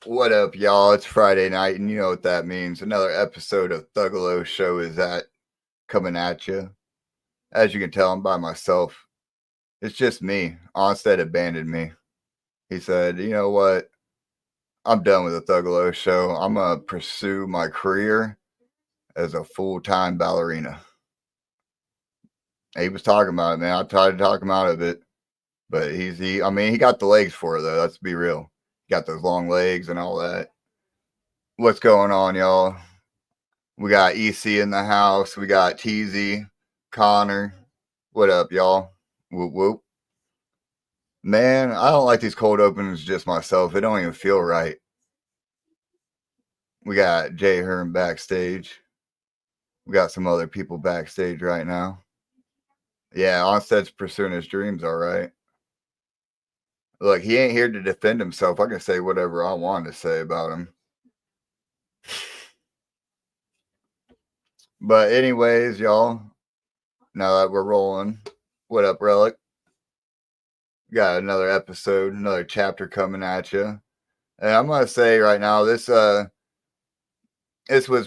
What up, y'all? It's Friday night, and you know what that means. Another episode of Thuggalo Show is coming at you. As you can tell, I'm by myself. It's just me. Onstead abandoned me. He said, "You know what? I'm done with the Thuggalo Show. I'm gonna pursue my career as a full-time ballerina." He was talking about it, man. I tried to talk him out of it, but I mean, he got the legs for it though. Let's be real. He got those long legs and all that. What's going on, y'all? We got EC in the house. We got TZ, Connor. What up, y'all? Whoop whoop. Man, I don't like these cold openings just myself. It don't even feel right. We got Jay Hearn backstage. We got some other people backstage right now. Yeah, Onstead's pursuing his dreams, all right. Look, he ain't here to defend himself. I can say whatever I want to say about him. But anyways, y'all, now that we're rolling, what up, Relic? Got another episode, another chapter coming at you. And I'm gonna say right now, this was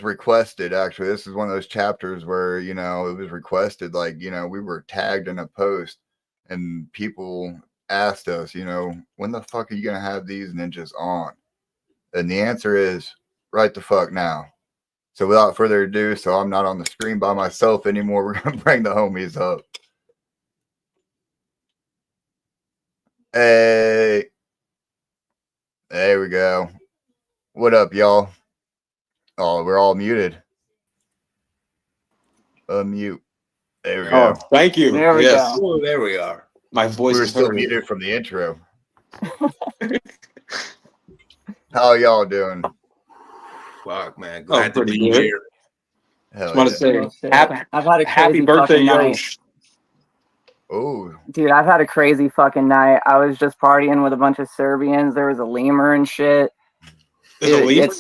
requested. Actually, this is one of those chapters where it was requested. Like we were tagged in a post, and people asked us, when the fuck are you gonna have these ninjas on? And the answer is right the fuck now. So without further ado, so I'm not on the screen by myself anymore. We're gonna bring the homies up. Hey, there we go. What up, y'all? Oh, we're all muted. Unmute. There we go. Thank you. There we go. Oh, there we are. My voice We were is still heard. muted from the intro. How y'all doing? Fuck, man. Glad to pretty be good. here. Hell Just want to yeah. say I've had a crazy happy birthday, fucking night. Yosh. Oh, Dude, I've had a crazy fucking night. I was just partying with a bunch of Serbians. There was a lemur and shit. There's a lemur?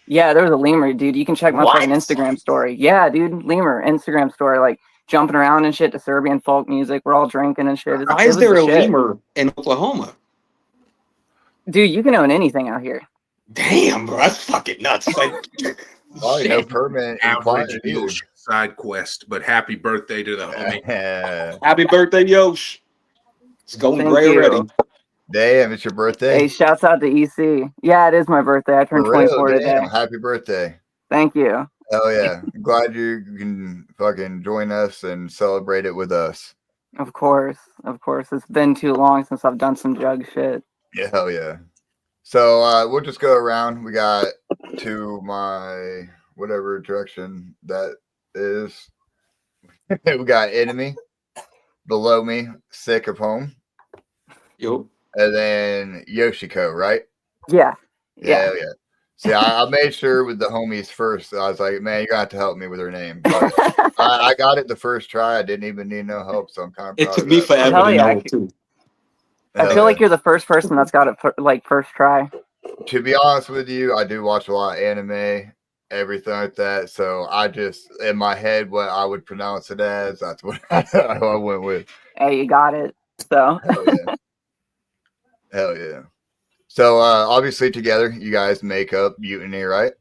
Yeah, there was a lemur, dude. You can check my What? fucking Instagram story. Yeah, dude, lemur Instagram story, like jumping around and shit to Serbian folk music. We're all drinking and shit. Why is there a lemur in Oklahoma? Dude, you can own anything out here. Damn, bro, that's fucking nuts. Like, probably no permit Average required either. Yosh side quest, but happy birthday to the homie. happy birthday, Yosh. It's going Thank gray you. already. Damn, it's your birthday. Hey, shouts out to EC. Yeah, it is my birthday. I turned For real, 24 today. damn. Happy birthday. Thank you. Hell yeah. I'm glad you can fucking join us and celebrate it with us. Of course. It's been too long since I've done some jug shit. Yeah, hell yeah. So we'll just go around. We got to my whatever direction that is. We got enemy below me, sick of home. Yo. And then Yoshiko, right? Yeah. Yeah. See, I made sure with the homies first. I was like, man, you're going to have to help me with her name. But I got it the first try. I didn't even need no help, so I'm kind of proud It took of me that. forever Hell to yeah, know it, too. I feel like you're the first person that's got it like first try. To be honest with you, I do watch a lot of anime, everything like that. So I just, in my head, what I would pronounce it as, that's what I went with. Hey, you got it. So. Hell yeah. Hell yeah. So obviously together, you guys make up Mutiny, right?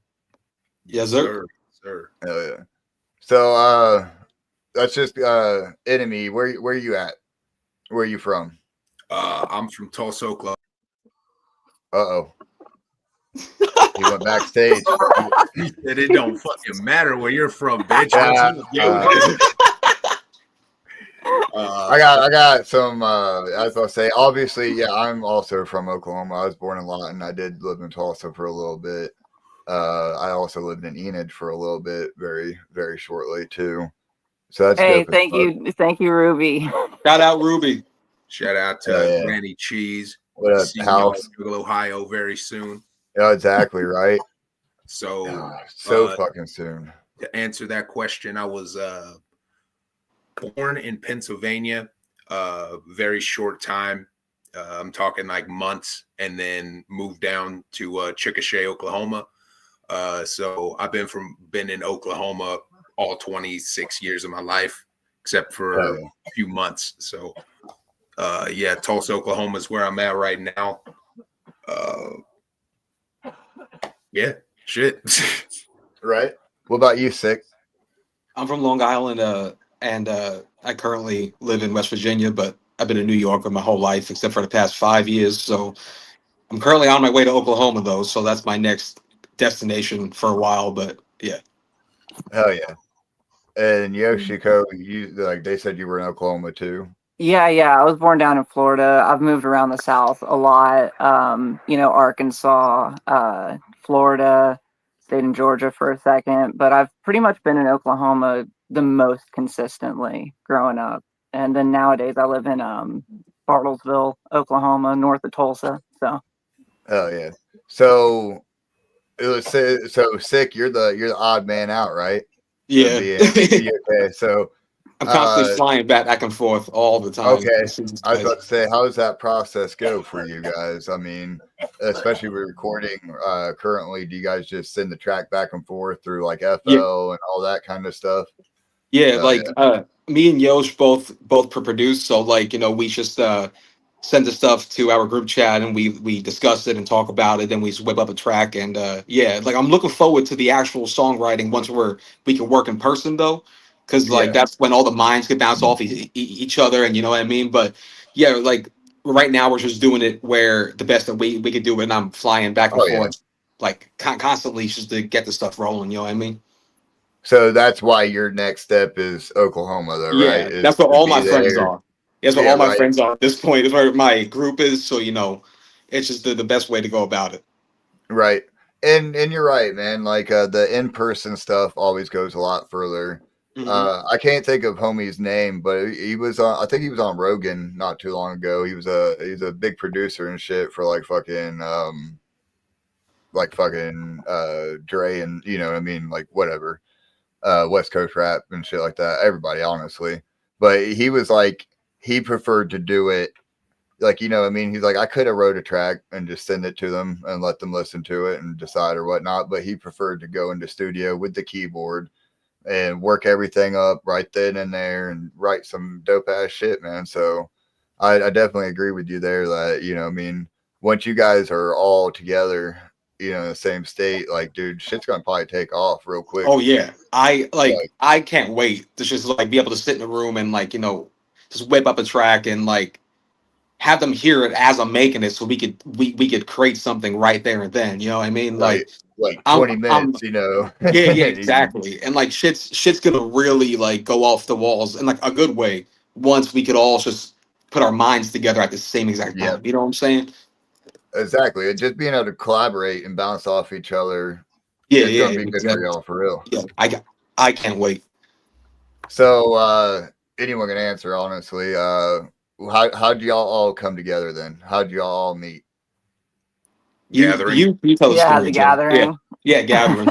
Yes, sir. Sir. Hell yeah. So that's just enemy. Where are you at? Where are you from? I'm from Tulsa, Oklahoma. Uh-oh. He went backstage. It don't fucking matter where you're from, bitch. I got some as I say, obviously, yeah, I'm also from Oklahoma. I was born in Lawton. I did live in Tulsa for a little bit. I also lived in Enid for a little bit, very, very shortly too. So that's hey, thank you, Ruby. Shout out Ruby. Shout out to Granny Cheese. What up, house? Ohio very soon. Yeah, exactly right. So fucking soon. To answer that question, I was born in Pennsylvania, very short time. I'm talking like months, and then moved down to Chickasha, Oklahoma. So I've been in Oklahoma all 26 years of my life, except for a few months. So Tulsa, Oklahoma is where I'm at right now. Yeah, shit. Right. What about you, Sick? I'm from Long Island, and I currently live in West Virginia, but I've been in New York my whole life, except for the past 5 years. So I'm currently on my way to Oklahoma, though. So that's my next destination for a while. But yeah, Hell yeah. And Yoshiko, you like they said you were in Oklahoma too. Yeah, I was born down in Florida. I've moved around the South a lot. Arkansas, Florida, stayed in Georgia for a second, but I've pretty much been in Oklahoma the most consistently growing up. And then nowadays I live in Bartlesville, Oklahoma, north of Tulsa. So Hell yeah. So it was so Sick. You're the odd man out, right? To yeah. be in the UK. So I'm constantly flying back and forth all the time. okay. I was about to say, how does that process go for you guys? I mean, especially with recording currently, do you guys just send the track back and forth through like Yeah, FL and all that kind of stuff? yeah. Oh Like me and Yosh both produce, so like we just send the stuff to our group chat and we discuss it and talk about it. Then we just whip up a track and yeah, like I'm looking forward to the actual songwriting once we can work in person though, because like yeah. that's when all the minds can bounce off each other and you know what I mean. But yeah, like right now we're just doing it where the best that we could do it, and I'm flying back and Oh yeah. forth like constantly just to get the stuff rolling. You know what I mean? So that's why your next step is Oklahoma, though, right? Yeah, Is that's where to all be my friends there. are. That's where Yeah, all my right. friends are at this point. Is where my group is. So it's just the best way to go about it. Right. And you're right, man. Like the in-person stuff always goes a lot further. Hmm. I can't think of homie's name, but he was on I think he was on Rogan not too long ago. He's a big producer and shit for like fucking Dre and you know what I mean, like whatever. West Coast rap and shit like that. Everybody, honestly. But he was like he preferred to do it like you know what I mean. He's like I could have wrote a track and just send it to them and let them listen to it and decide or whatnot. But he preferred to go into studio with the keyboard and work everything up right then and there and write some dope ass shit, man. So I definitely agree with you there that you know I mean once you guys are all together, you know, in the same state, like dude, shit's gonna probably take off real quick. Oh yeah, Like I can't wait to just like be able to sit in a room and like just whip up a track and like have them hear it as I'm making it, so we could create something right there and then. You know what I mean? right, Like like I'm 20 minutes, you know. yeah, exactly. And like shit's gonna really like go off the walls in like a good way once we could all just put our minds together at the same exact Yeah, time. You know what I'm saying? exactly. And just being able to collaborate and bounce off each other, Yeah, it's gonna yeah, be good for exactly. y'all for real. Yeah, I can't wait. So anyone can answer honestly. How'd y'all all come together then? How'd y'all all meet? Gathering. You tell the yeah, the story, Joe. Yeah, gathering. yeah, gathering.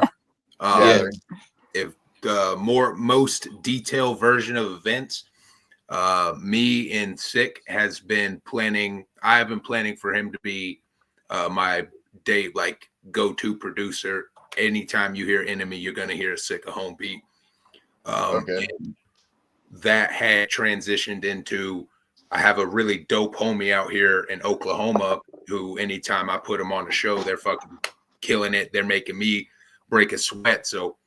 Yeah. Gathering. If the most detailed version of events, me and Sick has been planning. I have been planning for him to be my date like go-to producer. Anytime you hear Enemy, you're gonna hear Sick a home beat. Okay. And that had transitioned into I have a really dope homie out here in Oklahoma who anytime I put them on the show, they're fucking killing it. They're making me break a sweat. So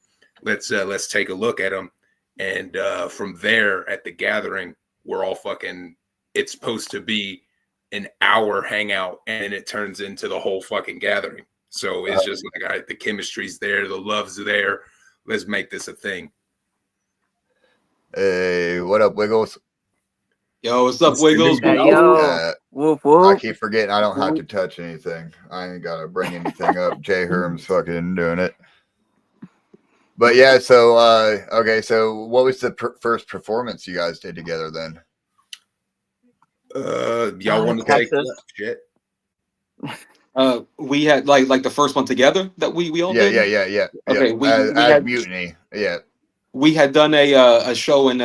let's take a look at them. And from there at the gathering, we're all fucking it's supposed to be an hour hangout and it turns into the whole fucking gathering. So it's just like all right, the chemistry's there, the love's there. Let's make this a thing. Hey, what up, Wiggles? Yo, what's up, It's the new Wiggles? Hey, Woo, woo. yo, whoop I whoop. keep forgetting I don't have to touch anything. I ain't gotta bring anything up. Jay Herm's fucking doing it. But yeah, so okay, so what was the first performance you guys did together then? Y'all want to take Texas. shit? We had like the first one together that we all Yeah, did. yeah. Okay, we As had Mutiny. Yeah. we had done a show in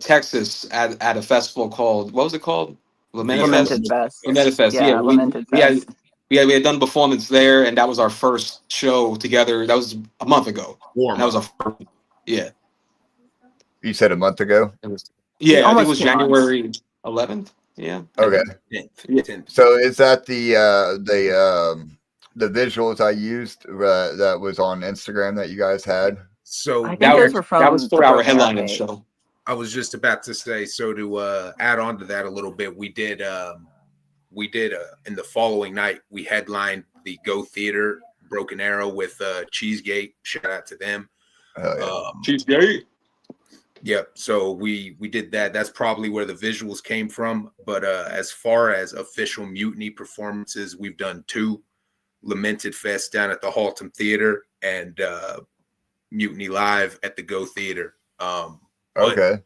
Texas at a festival called what was it called? Lamented Lamentifest. Fest. Lamentifest. Yeah, Yeah, Lamented Fest. we had done performance there, and that was our first show together. That was a month ago. And that was our first, yeah. You said a month ago? It was yeah. I think it Almost was 2 months. January 11th. Yeah. Okay. Yeah. Yeah. So is that the the visuals I used that was on Instagram that you guys had. So I think That those was were from that was the for our Broken Arrow headlining page. show. I was just about to say, so to add on to that a little bit, we did in the following night, we headlined the Go Theater Broken Arrow with Cheesegate. Shout out to them. Oh, yeah. Cheesegate. Yep. So we did that. That's probably where the visuals came from. But as far as official Mutiny performances, we've done 2: Lamented Fest down at the Haltom Theater and Mutiny Live at the Go Theater. But Okay.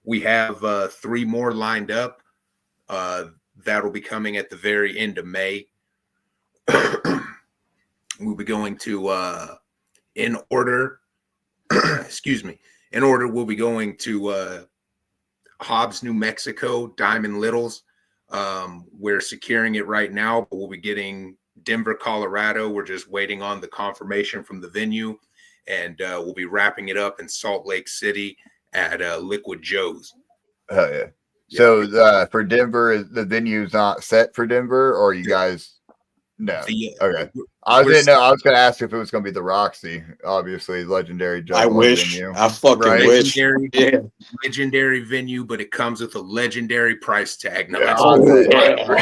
we have 3 more lined up. That'll be coming at the very end of May. We'll be going to in order. Excuse me. In order, we'll be going to Hobbs, New Mexico, Diamond Littles. We're securing it right now, but we'll be getting Denver, Colorado. We're just waiting on the confirmation from the venue, and we'll be wrapping it up in Salt Lake City at Liquid Joe's. Oh yeah. Yeah. So for Denver, the venue's not set for Denver, or you guys? No. Okay. I didn't know. I was going to ask if it was going to be the Roxy, obviously legendary I Juggalo wish. venue. I fucking Right? wish. Legendary, Yeah. legendary venue, but it comes with a legendary price tag. Now, Yeah, that's I'll all. say.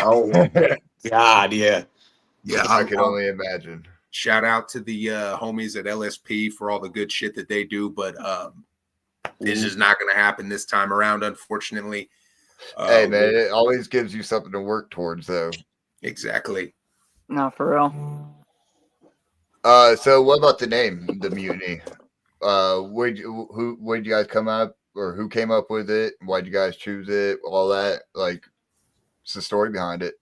Oh, God, yeah. Yeah, I can only imagine. shout out to the homies at LSP for all the good shit that they do, but this is not going to happen this time around, unfortunately. Hey man, it always gives you something to work towards, though. Exactly. No, for real. So what about the name, the Mutiny? Where'd you guys come up, or who came up with it? Why'd you guys choose it? All that, like, it's the story behind it.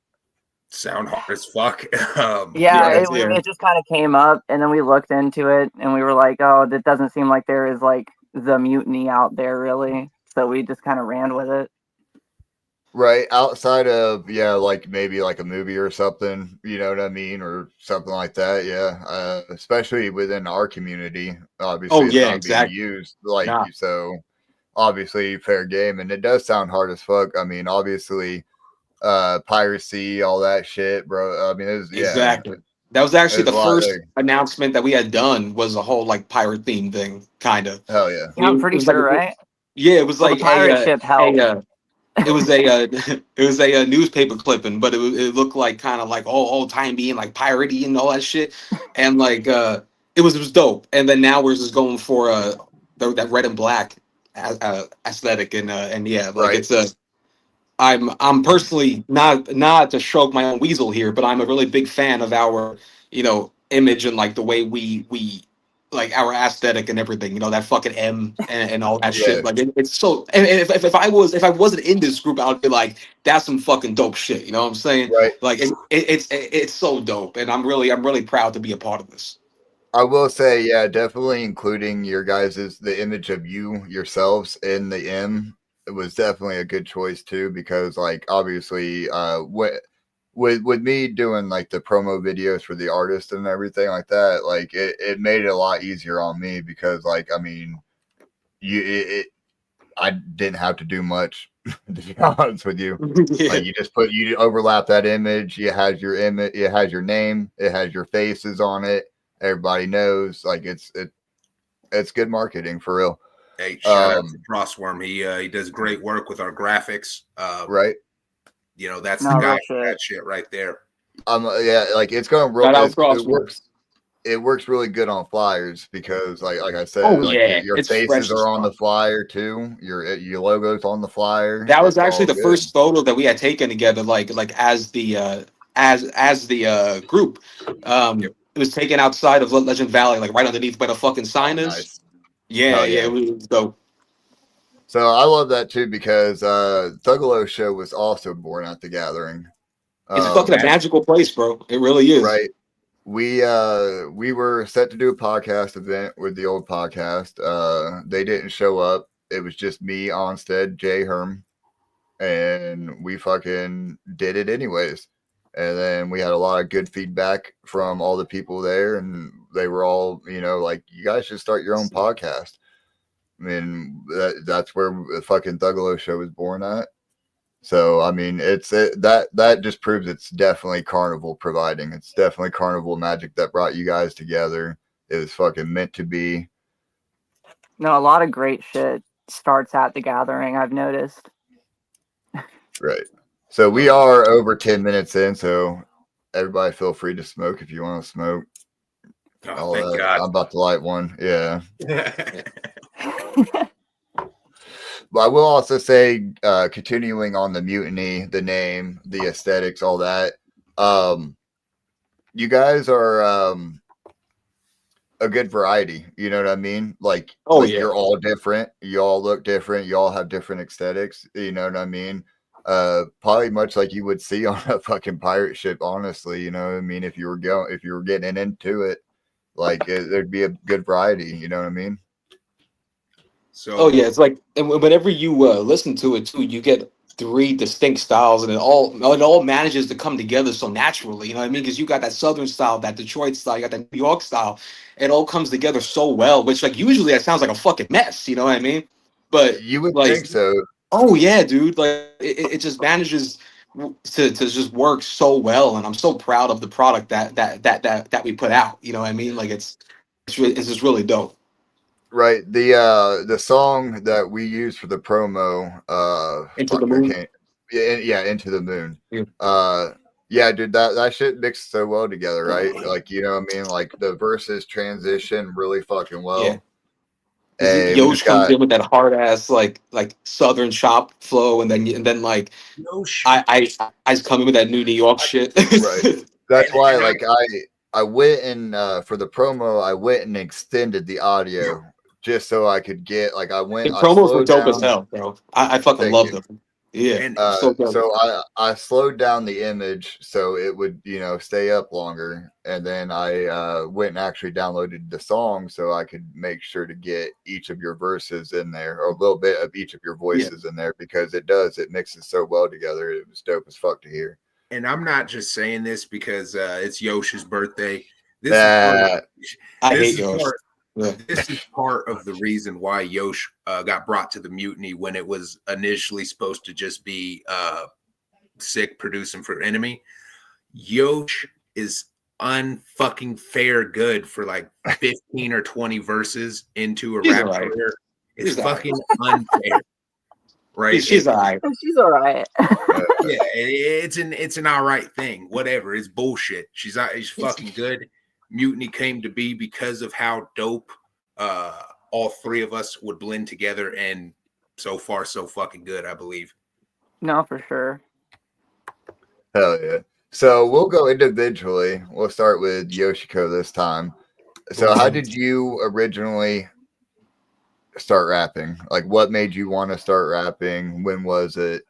Sound hard as fuck. Yeah, yeah. it just kind of came up, and then we looked into it, and we were like, oh, that doesn't seem like there is like the mutiny out there, really. So we just kind of ran with it. Right, outside of like maybe like a movie or something, you know what I mean, or something like that. Yeah, especially within our community, obviously Oh, it's yeah, not exactly. being used like Nah. so. Obviously, fair game, and it does sound hard as fuck. I mean, obviously, piracy, all that shit, bro. I mean, Exactly. That was actually there's the a lot first there. announcement that we had done was a whole like pirate theme thing, kind of. Hell yeah, Yeah, I'm It pretty was like sure, right? yeah, it was Well, the like pirate ship helped. it was a it was a newspaper clipping, but it looked like kind of like all time being like piratey and all that shit, and like it was dope. And then now we're just going for that red and black aesthetic, and yeah, like right, it's a. I'm personally not to stroke my own weasel here, but I'm a really big fan of our image and like the way we like our aesthetic and everything. You know that fucking M and all that yeah, shit. Like it's so. And if I wasn't in this group, I'd be like, that's some fucking dope shit. You know what I'm saying? right. Like it's so dope, and I'm really proud to be a part of this. I will say, yeah, definitely including your guys's the image of you yourselves in the M. It was definitely a good choice too, because like obviously, with me doing like the promo videos for the artist and everything like that, like it made it a lot easier on me because like I mean, I didn't have to do much to be honest with you. Yeah, Like you overlap that image. It has your image. It has your name. It has your faces on it. Everybody knows. Like it's good marketing for real. Hey, shout out to Crossworm. He does great work with our graphics. Right. That's No, the guy real for shit. that shit right there. Yeah, like it's going real. shout out It Crossword. works. It works really good on flyers because, like I said, Oh like yeah, your it's faces fresh as are on the fuck. flyer too. Your logo's on the flyer. That was It's actually all the good. first photo that we had taken together, like as the group. Yep. It was taken outside of Legend Valley, like right underneath where the fucking sign Oh, is. nice. Yeah, Hell yeah, yeah. it was dope. So I love that too because Thuggalo show was also born at the gathering. It's fucking a magical place, bro. It really is. Right. We were set to do a podcast event with the old podcast. They didn't show up. It was just me, Onstead, Jay Herm, and we fucking did it anyways. And then we had a lot of good feedback from all the people there, and they were all, like, you guys should start your own podcast. I mean, that's where the fucking Thuggalo show was born at. So I mean, that just proves it's definitely Carnival providing. It's definitely Carnival magic that brought you guys together. It was fucking meant to be. No, a lot of great shit starts at the gathering, I've noticed. Right. So we are over 10 minutes in, so everybody feel free to smoke if you want to smoke. Oh, thank God. I'm about to light one. Yeah. But I will also say, continuing on the mutiny, the name, the aesthetics, all that. You guys are a good variety. You know what I mean? Like Yeah. you're all different. You all look different. You all have different aesthetics. You know what I mean? Probably much like you would see on a fucking pirate ship. Honestly, you know what I mean? If you were getting into it, like there'd be a good variety. You know what I mean? So, Yeah, it's like, and whenever you listen to it too, you get three distinct styles, and it all manages to come together so naturally. You know what I mean? Because you got that Southern style, that Detroit style, you got that New York style. It all comes together so well. Which, like, usually that sounds like a fucking mess. You know what I mean? But You would like, think so. oh yeah, dude, like it just manages to just work so well, and I'm so proud of the product that we put out. You know what I mean? Like it's just really dope. Right. The song that we used for the promo, Into the fuck, I Moon. can't. Yeah, Into the Moon. Yeah. Yeah, dude, that shit mixed so well together, right? Like, you know what I mean? Like the verses transition really fucking well. Yeah. Hey, we Yosh just comes got in with that hard ass like Southern shop flow, and then like Yosh. I come in with that New York shit. right. That's And- why, and like, I went and for the promo, I went and extended the audio just so I could get like The I promos were slowed dope as down. hell, bro. I fucking Thank love you. them. Yeah, And so dope. So I slowed down the image so it would, you know, stay up longer, and then I went and actually downloaded the song so I could make sure to get each of your verses in there, or a little bit of each of your voices in there, because it mixes so well together. It was dope as fuck to hear. and I'm not just saying this because it's Yosh's birthday. This That I this hate is Yosh. part, Yeah. this is part of the reason why Yosh got brought to the mutiny when it was initially supposed to just be Sick producing for Enemy. Yosh is unfucking fair good for like 15 or 20 verses into a She's rap alright. career. It's She's alright. fucking unfair. Right? She's alright. She's all right. Yeah, it's an all right thing. Whatever. It's bullshit. She's fucking good. Mutiny came to be because of how dope all three of us would blend together, and so far so fucking good, I believe. No, for sure. hell yeah. So we'll go individually. We'll start with Yoshiko this time. So how did you originally start rapping? Like, what made you want to start rapping? When was it?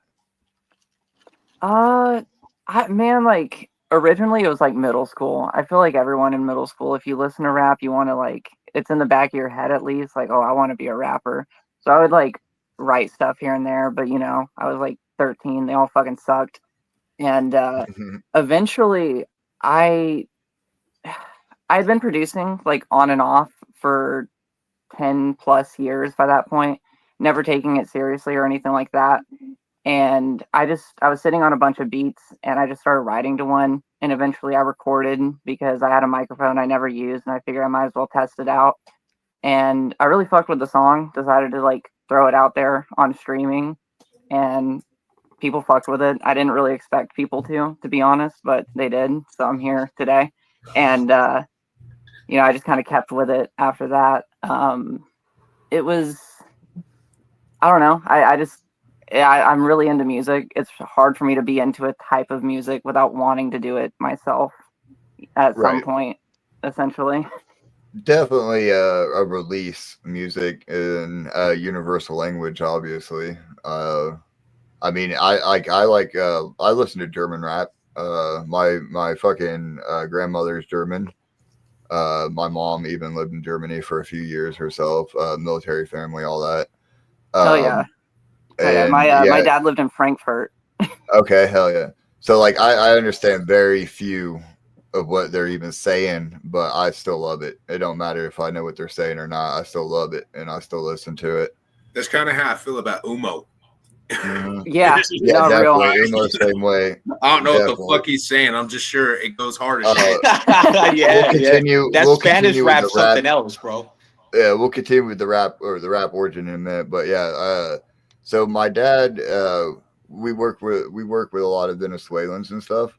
Like originally it was like middle school. I feel like everyone in middle school, if you listen to rap, you want to like, it's in the back of your head at least, like, oh, I want to be a rapper. So I would like write stuff here and there, but you know, I was like 13, they all fucking sucked. And eventually I had been producing like on and off for 10 plus years by that point, never taking it seriously or anything like that. And I was sitting on a bunch of beats and I just started writing to one, and eventually I recorded because I had a microphone I never used and I figured I might as well test it out. And I really fucked with the song, decided to like throw it out there on streaming, and people fucked with it. I didn't really expect people to be honest, but they did. So I'm here today. And you know, I just kind of kept with it after that. It was, I don't know. I'm really into music. It's hard for me to be into a type of music without wanting to do it myself at some Right. point, essentially. Definitely a release music in a universal language, obviously. I mean, I listen to German rap. My fucking grandmother's German. My mom even lived in Germany for a few years herself. Military family, all that. Oh yeah. Yeah, And my dad lived in Frankfurt. okay, hell yeah. So like I understand very few of what they're even saying, but I still love it. It don't matter if I know what they're saying or not. I still love it and I still listen to it. That's kind of how I feel about Umo. Mhm. Yeah, Yeah, no, real. definitely. Emo the same way. I don't know what the Definitely. fuck he's saying. I'm just sure it goes hard as Uh, shit. We'll Yeah. continue. That We'll Spanish continue with rap the rap. something else, bro. Yeah, we'll continue with the rap origin in a minute. But yeah, so my dad, we work with a lot of Venezuelans and stuff,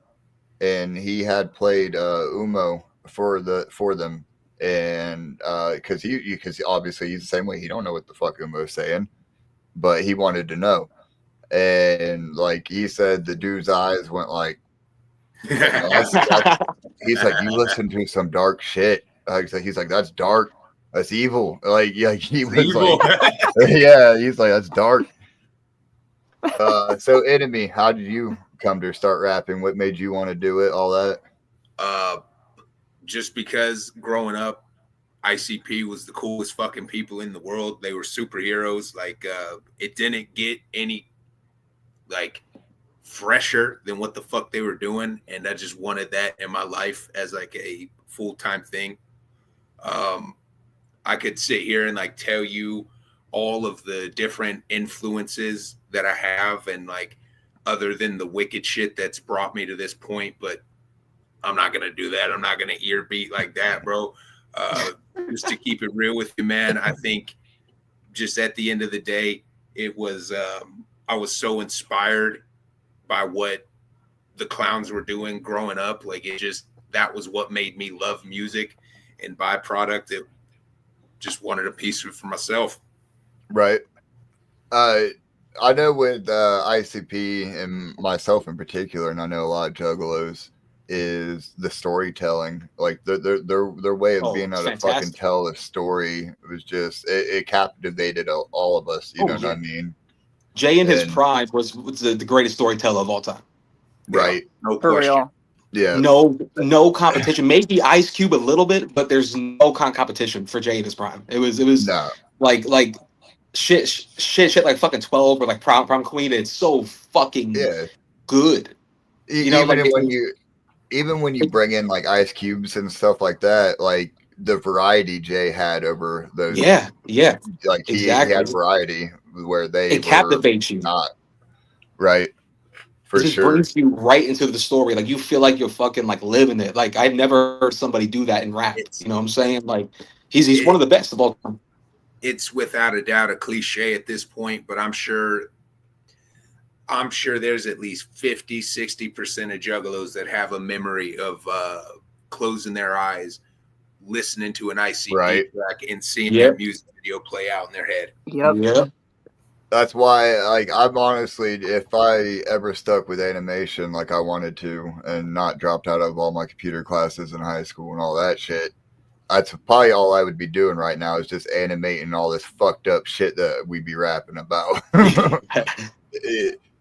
and he had played Umo for them, and because obviously he's the same way. He don't know what the fuck Umo's saying, but he wanted to know, and like he said, the dude's eyes went like. Like, man, he's like, you listen to some dark shit. He's like, that's dark. That's evil. Like, yeah, he was Evil. like, yeah, he's like, that's dark. So Enemy, how did you come to start rapping? What made you want to do it? All that? Just because growing up, ICP was the coolest fucking people in the world. They were superheroes. Like, it didn't get any like fresher than what the fuck they were doing, and I just wanted that in my life as like a full-time thing. I could sit here and like tell you all of the different influences that I have, and like other than the wicked shit that's brought me to this point, but I'm not gonna do that. I'm not gonna ear beat like that, bro. Just to keep it real with you, man, I think just at the end of the day, it was I was so inspired by what the clowns were doing growing up. Like, it just, that was what made me love music, and byproduct, it just wanted a piece of it for myself. Right. I know with ICP and myself in particular, and I know a lot of juggalos, is the storytelling. Like their way of being able to fucking tell a story was just it captivated all of us. You know what I mean? Jay in his prime was the greatest storyteller of all time. Right. Yeah, no For question. real. Yeah. No competition. Maybe Ice Cube a little bit, but there's no competition for Jay in his prime. It was like shit like fucking 12 or like prom queen. It's so fucking good. You know, even when you bring in like Ice Cubes and stuff like that, like the variety Jay had over those. Yeah. Like he had variety where it captivates you. Not right. For it just sure. brings you right into the story. Like, you feel like you're fucking like living it. Like, I've never heard somebody do that in rap. You know what I'm saying? Like, he's one of the best of all time. It's without a doubt a cliche at this point, but I'm sure there's at least 50-60% of juggalos that have a memory of closing their eyes, listening to an ICP track, and seeing that music video play out in their head. Yep. That's why, like, I'm honestly, if I ever stuck with animation like I wanted to and not dropped out of all my computer classes in high school and all that shit, that's probably all I would be doing right now is just animating all this fucked up shit that we be rapping about.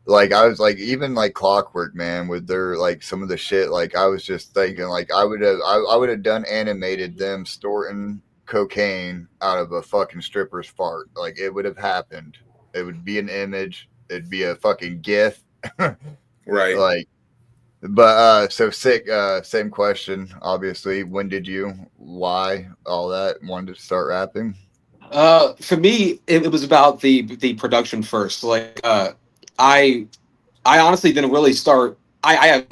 Like, I was like, even like Clockwork, man, with their like some of the shit, like I was just thinking like I would have done animated them snorting cocaine out of a fucking stripper's fart. Like, it would have happened. It would be an image. It'd be a fucking GIF. Right. Like, but so sick. Same question. Obviously, when did you? Why? All that. Wanted to start rapping. For me, it was about the production first. Like, I honestly didn't really start. I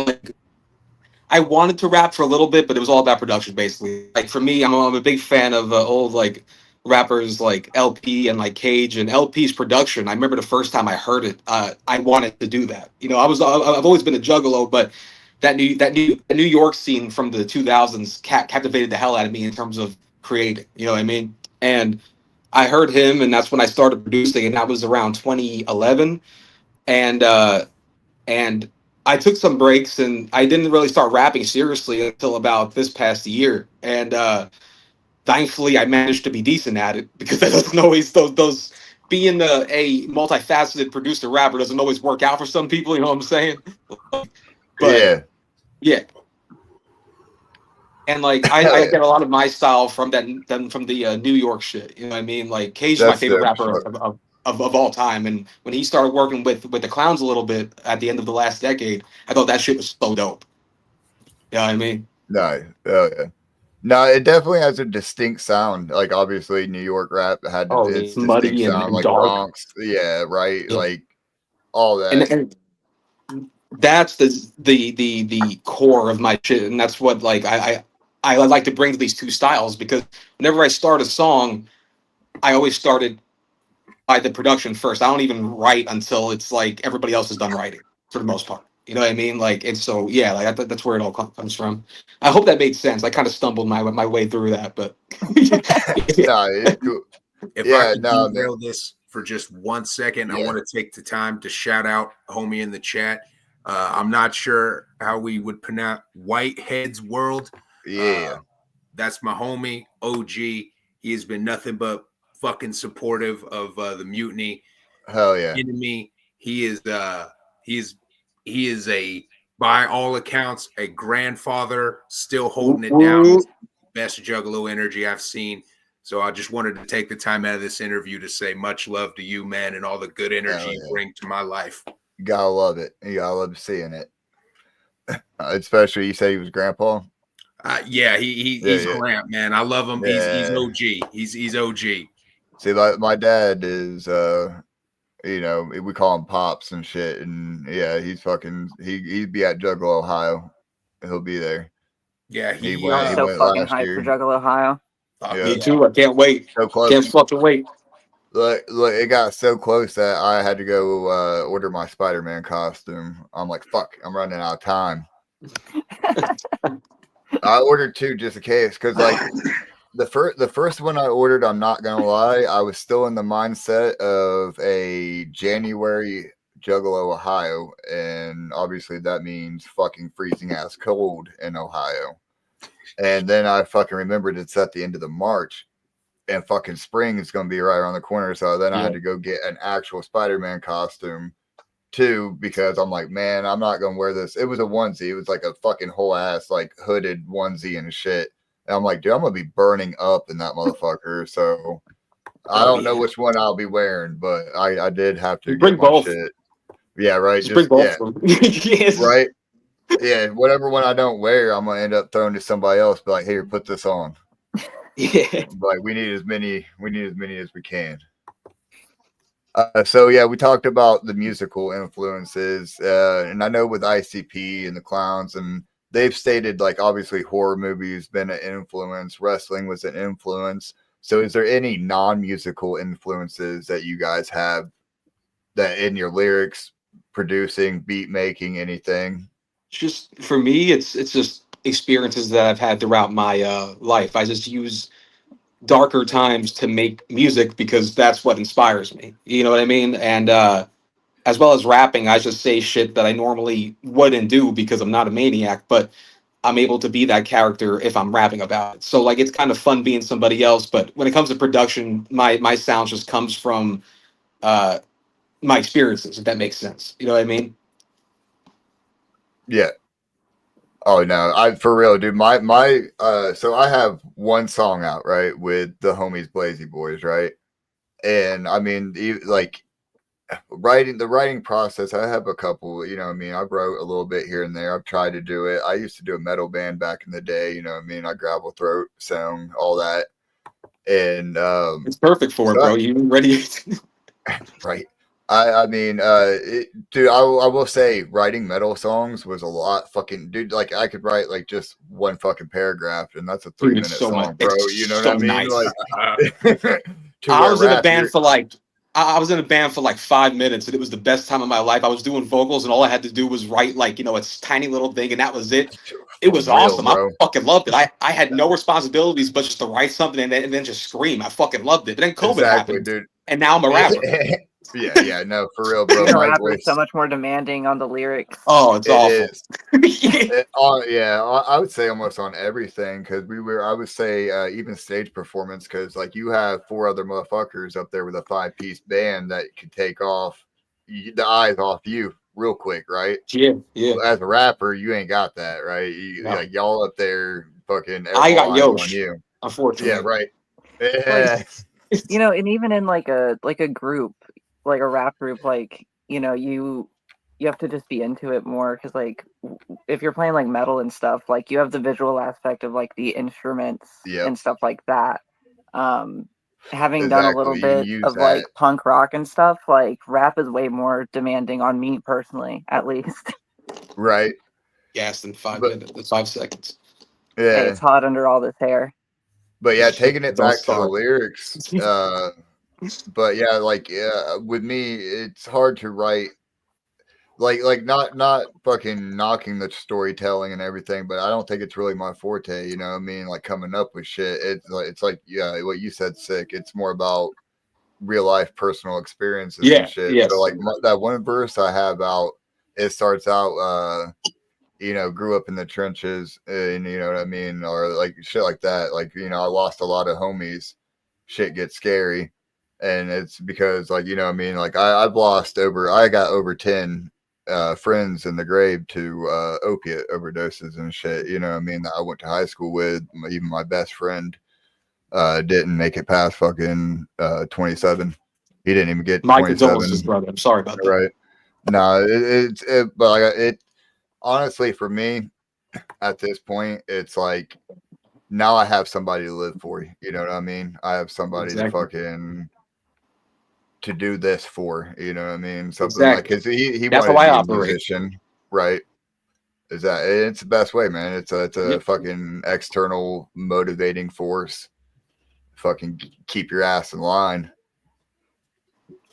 wanted to rap for a little bit, but it was all about production, basically. Like, for me, I'm a big fan of old like rappers like LP and like Cage, and LP's production. I remember the first time I heard it, I wanted to do that. You know, I've always been a juggalo, but that New York scene from the 2000s captivated the hell out of me in terms of creating. You know what I mean? And I heard him, and that's when I started producing, and that was around 2011. And I took some breaks, and I didn't really start rapping seriously until about this past year. And thankfully, I managed to be decent at it, because that doesn't always those being a multifaceted producer rapper doesn't always work out for some people. You know what I'm saying? But yeah. And like I get a lot of my style from the New York shit. You know what I mean? Like, Cage is my favorite rapper of all time. And when he started working with the Clowns a little bit at the end of the last decade, I thought that shit was so dope. You know what I mean? No, no, it definitely has a distinct sound. Like, obviously, New York rap had its muddy distinct sound, and like dark. Bronx. Yeah, right. Yeah. Like, all that. And that's the core of my shit, and that's what like I like to bring to these two styles, because whenever I start a song, I always started by the production first. I don't even write until it's like everybody else is done writing for the most part. You know what I mean? Like, and so yeah, like that's where it all comes from. I hope that made sense. I kind of stumbled my way through that, but No, it's cool. If I Yeah, could no, man. derail this for just 1 second, I Yeah. want to take the time to shout out homie in the chat. I'm not sure how we would pronounce Whitehead's World. Yeah. That's my homie, OG. He has been nothing but fucking supportive of the Mutiny. Hell yeah. Enemy. He is a, by all accounts, a grandfather, still holding it down. Best Juggalo energy I've seen. So I just wanted to take the time out of this interview to say much love to you, man, and all the good energy you bring to my life. You gotta love it. You gotta love seeing it. Especially you say he was grandpa. Yeah, he's Gramp, man. I love him. Yeah. He's OG. He's OG. See, like my dad is you know, we call him Pops and shit, and yeah, he's fucking he'd be at Juggalo, Ohio. He'll be there. Yeah, I'm so fucking hyped for Juggalo, Ohio. Me too. I can't wait. So close. Can't fucking wait. Look, it got so close that I had to go order my Spider-Man costume. I'm like, fuck, I'm running out of time. I ordered 2 just in case, because like the first one I ordered, I'm not gonna lie, I was still in the mindset of a January Juggalo, Ohio, and obviously that means fucking freezing ass cold in Ohio. And then I fucking remembered it's at the end of the March. And fucking spring is going to be right around the corner. So then I had to go get an actual Spider-Man costume too, because I'm like, man, I'm not going to wear this. It was a onesie. It was like a fucking whole ass, like hooded onesie and shit. And I'm like, dude, I'm going to be burning up in that motherfucker. So I don't know which one I'll be wearing, but I did have to bring get my both. shit. Yeah, right. Just bring both. Yes. Right. Yeah. Whatever one I don't wear, I'm going to end up throwing to somebody else. Be like, here, put this on. Yeah, like we need as many as we can. So yeah, we talked about the musical influences, and I know with ICP and the Clowns, and they've stated like obviously horror movies been an influence, wrestling was an influence. So is there any non-musical influences that you guys have that in your lyrics, producing, beat making, anything? Just for me, it's just experiences that I've had throughout my life. I just use darker times to make music because that's what inspires me. You know what I mean? And as well as rapping, I just say shit that I normally wouldn't do because I'm not a maniac, but I'm able to be that character if I'm rapping about it. So like it's kind of fun being somebody else. But when it comes to production, my sound just comes from my experiences, if that makes sense. You know what I mean? Yeah. Oh no, I for real, dude. My so I have one song out, right, with the homies Blazy Boys, right? And I mean, like the writing process, I have a couple, you know what I mean? I wrote a little bit here and there. I've tried to do it. I used to do a metal band back in the day, you know what I mean? I gravel throat, sound, all that. And it's perfect for it, bro. You ready? Right. I mean, dude, I will say writing metal songs was a lot fucking, dude, like I could write like just one fucking paragraph and that's a 3-minute song, bro. You know what I mean? Nice. Like, I was in a band for like, I was in a band for like 5 minutes and it was the best time of my life. I was doing vocals and all I had to do was write like, you know, a tiny little thing and that was it. It was awesome. Bro. I fucking loved it. I had no responsibilities but just to write something and then just scream. I fucking loved it. But then COVID happened, dude. And now I'm a rapper. Yeah, no, for real, bro. My rapper is so much more demanding on the lyrics. Oh, it's awful. Yeah, I would say almost on everything because I would say even stage performance because like you have 4 other motherfuckers up there with a 5-piece band that could take off the eyes off you real quick, right? Yeah. As a rapper, you ain't got that, right? Like y'all up there, fucking. I got Yosh on you, unfortunately. Yeah, right. Yeah. Like, you know, and even in like a group, like a rap group, like, you know, you have to just be into it more because like if you're playing like metal and stuff, like you have the visual aspect of like the instruments and stuff like that. having done a little Exactly. You bit use of that. like punk rock and stuff, like rap is way more demanding on me personally, at least. Right. Gassed in 5 But minutes, 5 seconds. Hey, yeah. it's hot under all this hair. But yeah, taking it Don't back to the start. lyrics. But yeah, like with me, it's hard to write like not fucking knocking the storytelling and everything, but I don't think it's really my forte. You know what I mean? Like coming up with shit. It's like yeah, what you said, sick. It's more about real life personal experiences and Yeah, shit. So yes. like that one verse I have out, it starts out you know, grew up in the trenches and you know what I mean, or like shit like that. Like, you know, I lost a lot of homies. Shit gets scary. And it's because like, you know what I mean, like I got over 10 friends in the grave to opiate overdoses and shit, you know what I mean, that I went to high school with. Even my best friend didn't make it past fucking 27. He didn't even get My condolences, 27. brother. I'm sorry about that. Right. No, but like it honestly for me at this point, it's like now I have somebody to live for. You know what I mean? I have somebody to Exactly. fucking to do this for. You know what I mean? Something like Exactly. because he That's wanted how to I be a operate. musician, right? Is that it's the best way, man? It's a Yep. fucking external motivating force. Fucking keep your ass in line.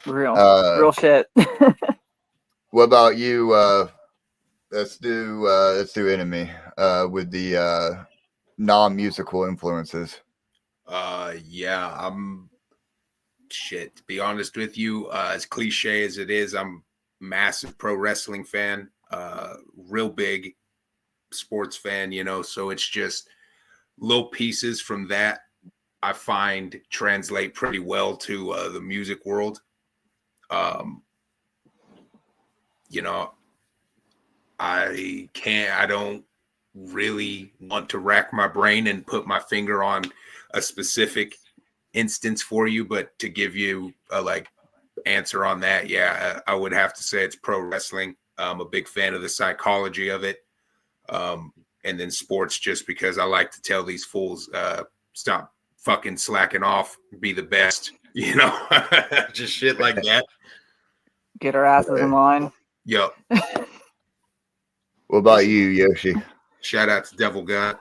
Real shit. What about you? Let's do enemy with the non-musical influences. Yeah, I'm shit. To be honest with you, as cliche as it is, I'm massive pro wrestling fan, real big sports fan, you know, so it's just little pieces from that I find translate pretty well to the music world. Um, you know, I don't really want to rack my brain and put my finger on a specific instance for you, but to give you a like answer on that, yeah, I would have to say it's pro wrestling. I'm a big fan of the psychology of it. And then sports, just because I like to tell these fools, stop fucking slacking off, be the best, you know, just shit like that. Get our asses in line. Yup. What about you, Yoshi? Shout out to Devil God.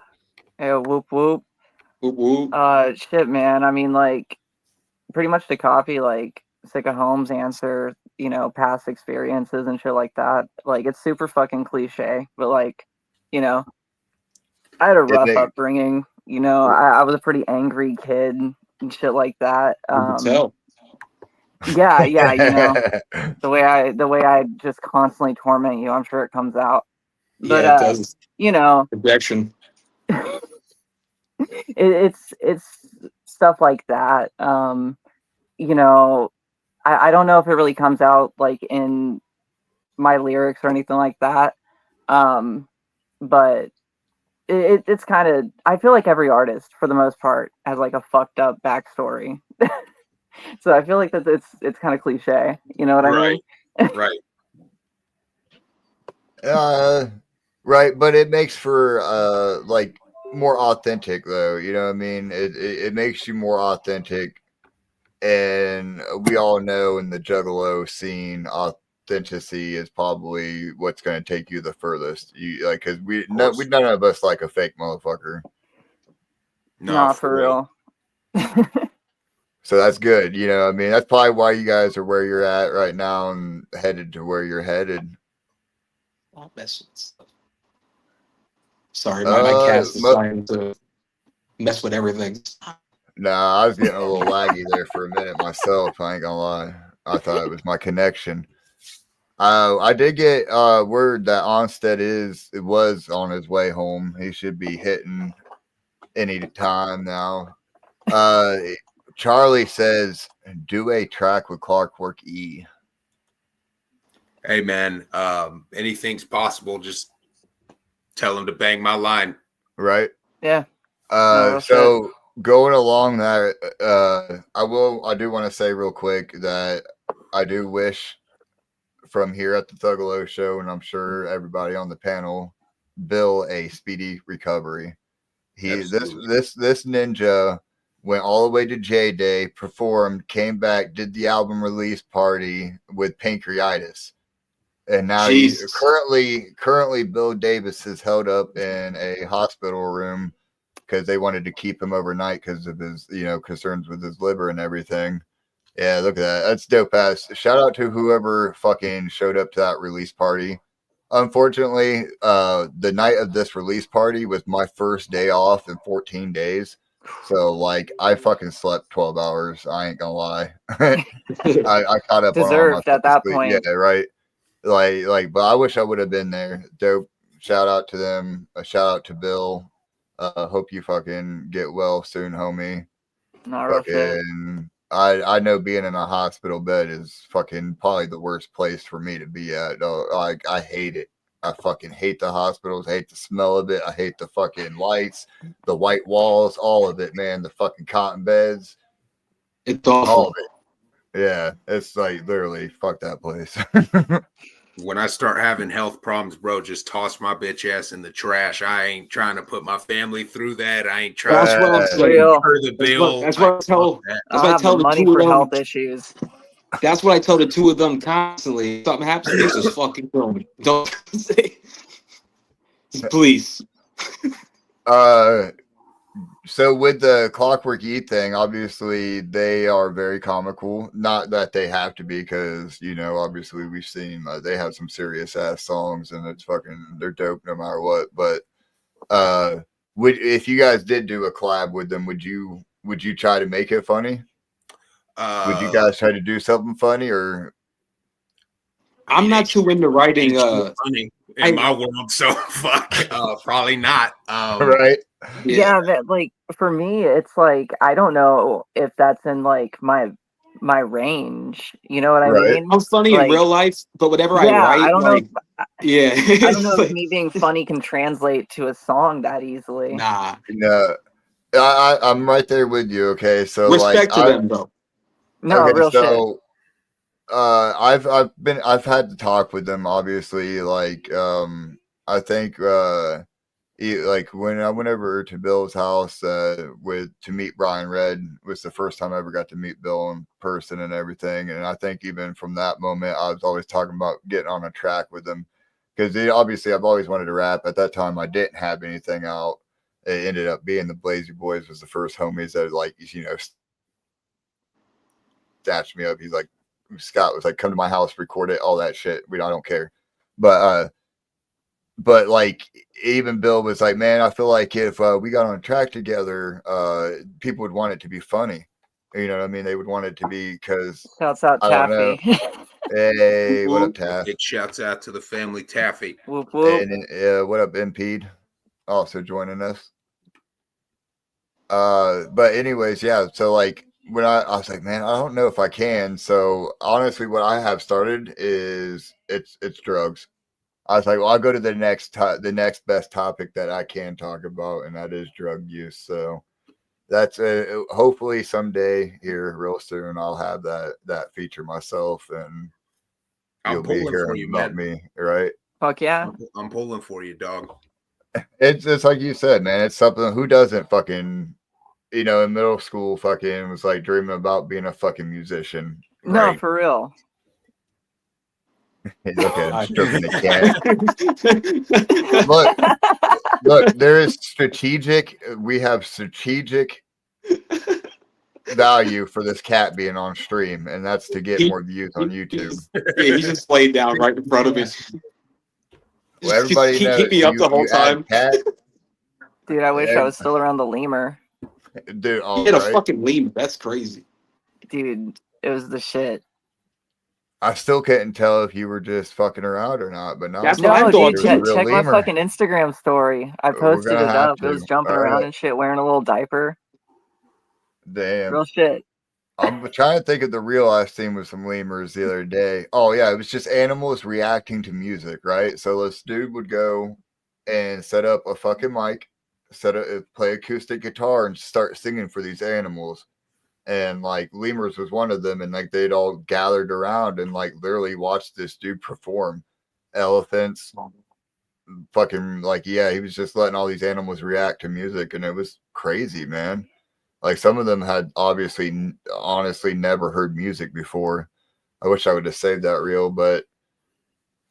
Yeah, whoop whoop. Whoop, whoop. Shit, man. I mean, like, pretty much to copy like Sicka Holmes' answer, you know, past experiences and shit like that. Like, it's super fucking cliche, but like, you know, I had a It rough make, upbringing. You know, I was a pretty angry kid and shit like that. You can tell. Yeah, you know, the way I just constantly torment you, I'm sure it comes out. But Yeah, it does. you know, Projection. it's stuff like that. You know, I don't know if it really comes out like in my lyrics or anything like that. But it's kind of, I feel like every artist for the most part has like a fucked up backstory. So I feel like that it's kind of cliche. You know what I mean? Right. right, but it makes for like more authentic though. You know what I mean? It makes you more authentic, and we all know in the Juggalo scene, authenticity is probably what's going to take you the furthest. You like because none of us like a fake motherfucker. No, Nah, for real. So that's good. You know, I mean, that's probably why you guys are where you're at right now and headed to where you're headed. I'll mess with stuff. Sorry, my cast is trying to mess with everything. Nah, I was getting a little laggy there for a minute myself. I ain't gonna lie. I thought it was my connection. I did get word that Onstead was on his way home. He should be hitting any time now. Charlie says, do a track with Clockwork E. Hey man, anything's possible. Just tell him to bang my line. Right? Yeah. So going along that, I do want to say real quick that I do wish from here at the Thuggalo show, and I'm sure everybody on the panel, Bill a speedy recovery. This ninja went all the way to J Day, performed, came back, did the album release party with pancreatitis. And now he Jesus. currently Bill Davis is held up in a hospital room because they wanted to keep him overnight because of his, concerns with his liver and everything. Yeah, look at that. That's dope ass. Shout out to whoever fucking showed up to that release party. Unfortunately, the night of this release party was my first day off in 14 days. So like I fucking slept 12 hours. I ain't gonna lie. I caught up on all my Deserved at fucking that sleep. point. Yeah, right. But I wish I would have been there. Dope. Shout out to them. A shout out to Bill. Hope you fucking get well soon, homie. Not real shit. Fucking, I know being in a hospital bed is fucking probably the worst place for me to be at. Like I hate it. I fucking hate the hospitals. I hate the smell of it. I hate the fucking lights, the white walls, all of it, man. The fucking cotton beds, It's all awful. of it. Yeah, it's like literally fuck that place. When I start having health problems, bro, just toss my bitch ass in the trash. I ain't trying to put my family through that. I ain't trying That's what I'm to saying. Real. incur the bill. That's what I tell. I That's don't what I have tell the the money two of for them. health issues. That's what I tell the two of them constantly. If something happens to me, just fucking kill me. Don't say. Please. So with the Clockwork E thing, obviously they are very comical. Not that they have to be, because obviously we've seen they have some serious ass songs, and they're dope no matter what. But if you guys did do a collab with them, would you try to make it funny? Would you guys try to do something funny, or? I'm not too into writing. Funny in my world, so fuck. Probably not. Right. Yeah, that like for me, it's like I don't know if that's in like my range. You know what I Right. mean? I'm funny Like, in real life, but whatever I yeah, write, I don't know. like, yeah, I don't know it's if me being funny can translate to a song that easily. nah. No, I'm right there with you. Okay, so Respect to them though. No, real shit. I've had to talk with them, obviously. Like, I think, like when I went over to Bill's house, to meet Brian Red, was the first time I ever got to meet Bill in person and everything. And I think even from that moment, I was always talking about getting on a track with them, because obviously I've always wanted to rap. At that time, I didn't have anything out. It ended up being the Blazy Boys was the first homies that snatched me up. He's like, Scott was like, come to my house, record it, all that shit. I don't care. But like even Bill was like, man, I feel like if we got on a track together, people would want it to be funny. You know what I mean? They would want it to be, because Shouts out I don't know. Taffy. Hey, what up, Taff? It shouts out to the family Taffy. Whoop whoop. And what up, Impede? Also joining us. But anyways, yeah. So like when I was like, man, I don't know if I can. So honestly, what I have started is it's drugs. I was like, well, I'll go to the next best topic that I can talk about, and that is drug use. So that's hopefully someday here real soon I'll have that feature myself, and you'll be hearing about me, right? Fuck yeah. I'm pulling for you, dog. It's like you said, man. It's something, who doesn't fucking, in middle school fucking was like dreaming about being a fucking musician. No, Right? for real. Hey, look at him stroking the cat. Look, there is we have strategic value for this cat being on stream, and that's to get more views on YouTube. Yeah, he's just laid down right in front of me. Well, everybody knows keep me up the whole time. Cat, Dude, I wish I was still around the lemur. dude, He had a fucking lemur. That's crazy. Dude, it was the shit. I still couldn't tell if you were just fucking around or not, but That's what I thought. Dude, check my fucking Instagram story. I posted it up. It was jumping around and shit, wearing a little diaper. Damn. Real shit. I'm trying to think of the real I seen with some lemurs the other day. Oh yeah, it was just animals reacting to music, right? So this dude would go and set up a fucking mic, play acoustic guitar, and start singing for these animals. And like lemurs was one of them, and like they'd all gathered around and like literally watched this dude perform. Elephants, fucking, like, yeah, he was just letting all these animals react to music, and it was crazy, man. Like some of them had honestly never heard music before. I wish I would have saved that reel, but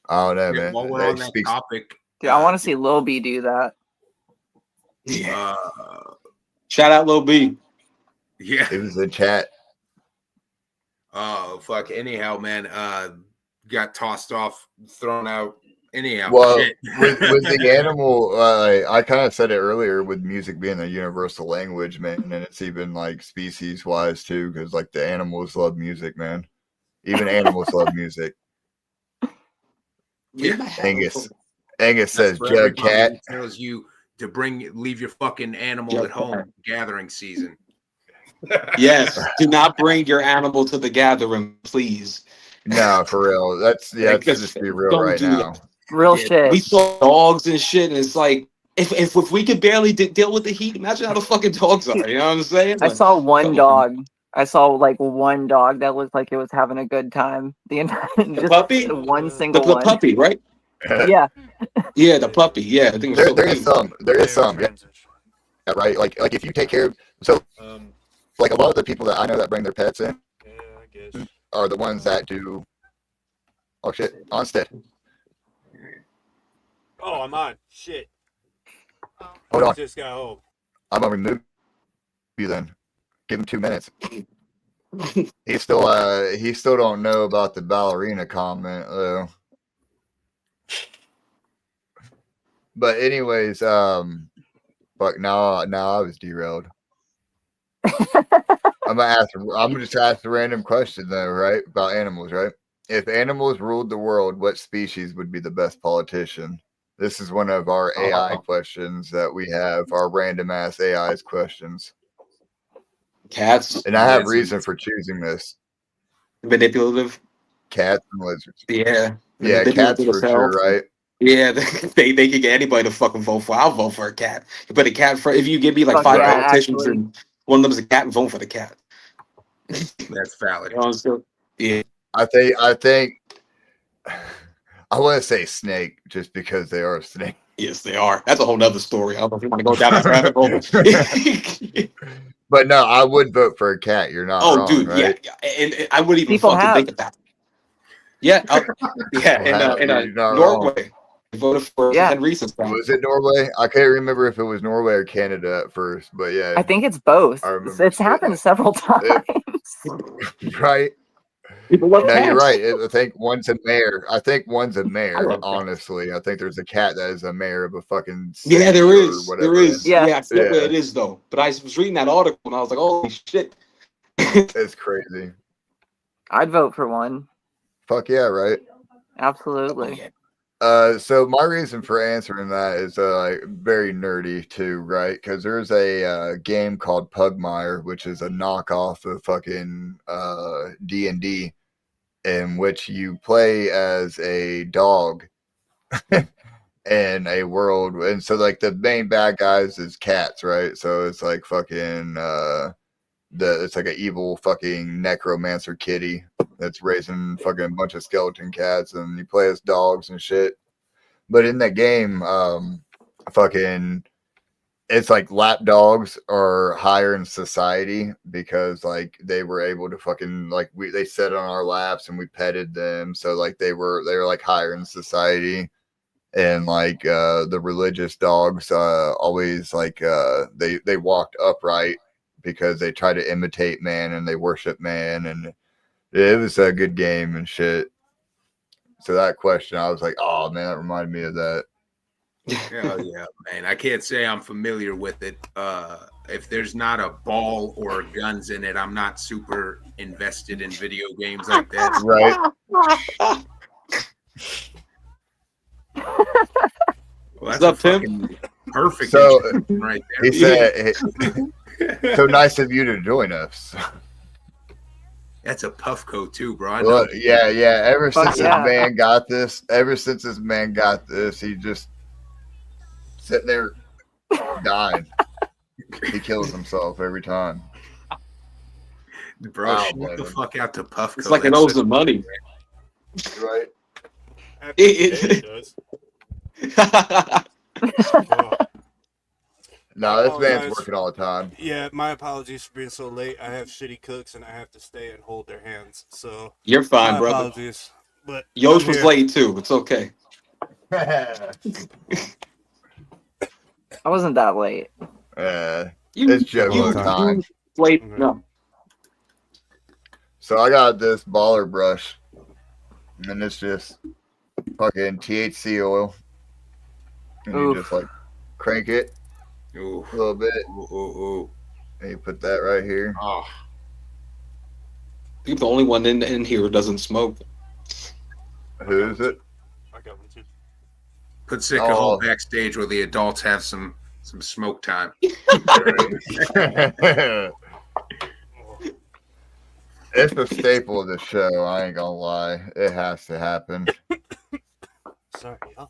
I don't know, Yeah, man. while we're That on that speaks. topic, Dude, I want to see Lil B do that. Yeah. Shout out Lil B. Yeah. It was in chat. Oh fuck. Anyhow, man, got tossed off, thrown out. Anyhow, Well, shit. with the animal, I kind of said it earlier with music being a universal language, man, and it's even like species wise too, because like the animals love music, man. Even animals love music. Yeah. Angus That's says, for "Jug everybody cat." who tells you to leave your fucking animal Jug at home. cat. Gathering season. Yes, do not bring your animal to the gathering, please. No, for real. Let's Like, just be real don't right do now. that. Real Yeah, shit. We saw dogs and shit, and it's like if we could barely deal with the heat, imagine how the fucking dogs are. You know what I'm saying? I Like, saw one come on. dog. I saw like one dog that looked like it was having a good time. The entire just puppy? one The single one. puppy, right? Yeah. Yeah, the puppy. Yeah, I think it was so There is cute. some, yeah, right. Like if you take care of, so like a lot of the people that I know that bring their pets in are the ones that do. Oh shit, Onstead. Oh, I'm on. Shit. Hold on, Just got home. I'm gonna remove you then. Give him 2 minutes. He still don't know about the ballerina comment though. But anyways, fuck, now I was derailed. I'm gonna just ask a random question though, right? About animals, right? If animals ruled the world, what species would be the best politician? This is one of our AI questions that we have, our random ass AI's questions. Cats, And I have reason for choosing this. manipulative. Cats and lizards. Yeah, Yeah, cats for sure, right? Yeah, they can get anybody to fucking vote for. I'll vote for a cat. But a cat for if you give me like Fuck 5 yeah, politicians actually. and one of them's a cat, and vote for the cat. That's valid. You know, so, yeah. I think I want to say snake just because they are a snake. Yes, they are. That's a whole nother story. I don't know if you want to go down that rabbit hole. But no, I would vote for a cat. You're not Oh, wrong, dude, right? yeah. And I wouldn't even People fucking have. think of that. Yeah, yeah. In You're not Norway, I voted for Yeah. Henry since that. Was it Norway? I can't remember if it was Norway or Canada at first, but yeah, I think it's both. I remember It's happened several times. right. People love No, you're cats. right. I think one's a mayor. I think one's a I mayor. love cats. Honestly, I think there's a cat that is a mayor of a fucking Yeah, city there or is. whatever. There is. Yeah. Yeah, I forget where Yeah. it is though. But I was reading that article and I was like, "Holy shit!" It's crazy. I'd vote for one. Fuck yeah, right. Absolutely. yeah. So my reason for answering that is very nerdy too, right? Because there's a game called Pugmire, which is a knockoff of fucking D&D, in which you play as a dog in a world, and so like the main bad guys is cats, right? So it's like fucking it's like an evil fucking necromancer kitty that's raising fucking a bunch of skeleton cats, and you play as dogs and shit. But in the game, fucking, it's like lap dogs are higher in society because like they were able to fucking like they sat on our laps and we petted them, so like they were like higher in society. And like the religious dogs always like they walked upright because they try to imitate man and they worship man, and it was a good game and shit. So that question, I was like, oh man, that reminded me of that. Hell yeah, man. I can't say I'm familiar with it. If there's not a ball or guns in it, I'm not super invested in video games like that. Right. Well, that's What's up, a Tim? fucking perfect So introduction right he there. said, so nice of you to join us. That's a Puffco too, bro. I Well, know. yeah. Ever Fuck since yeah. this man got this, he just sitting there dying. He kills himself every time. Bro, Wow, shoot man. the fuck out to Puffco. It's like it That's owes such- the money. Right. After today, it does. Yeah, Fuck. No, this man's apologize. working all the time. Yeah, my apologies for being so late. I have shitty cooks and I have to stay and hold their hands. So You're fine, my brother. apologies. But Yosh I'm was here. late too. It's okay. I wasn't that late. It's Joe time. Late. Okay. No. So I got this baller brush, and it's just fucking THC oil, and you Oof. just like crank it Ooh, a little bit, ooh, ooh. and you put that right here. Oh, You're the only one in here who doesn't smoke. Who is it? I got one too. put Sicko Oh. home backstage where the adults have some smoke time. It's a staple of the show. I ain't gonna lie. It has to happen. Sorry, y'all.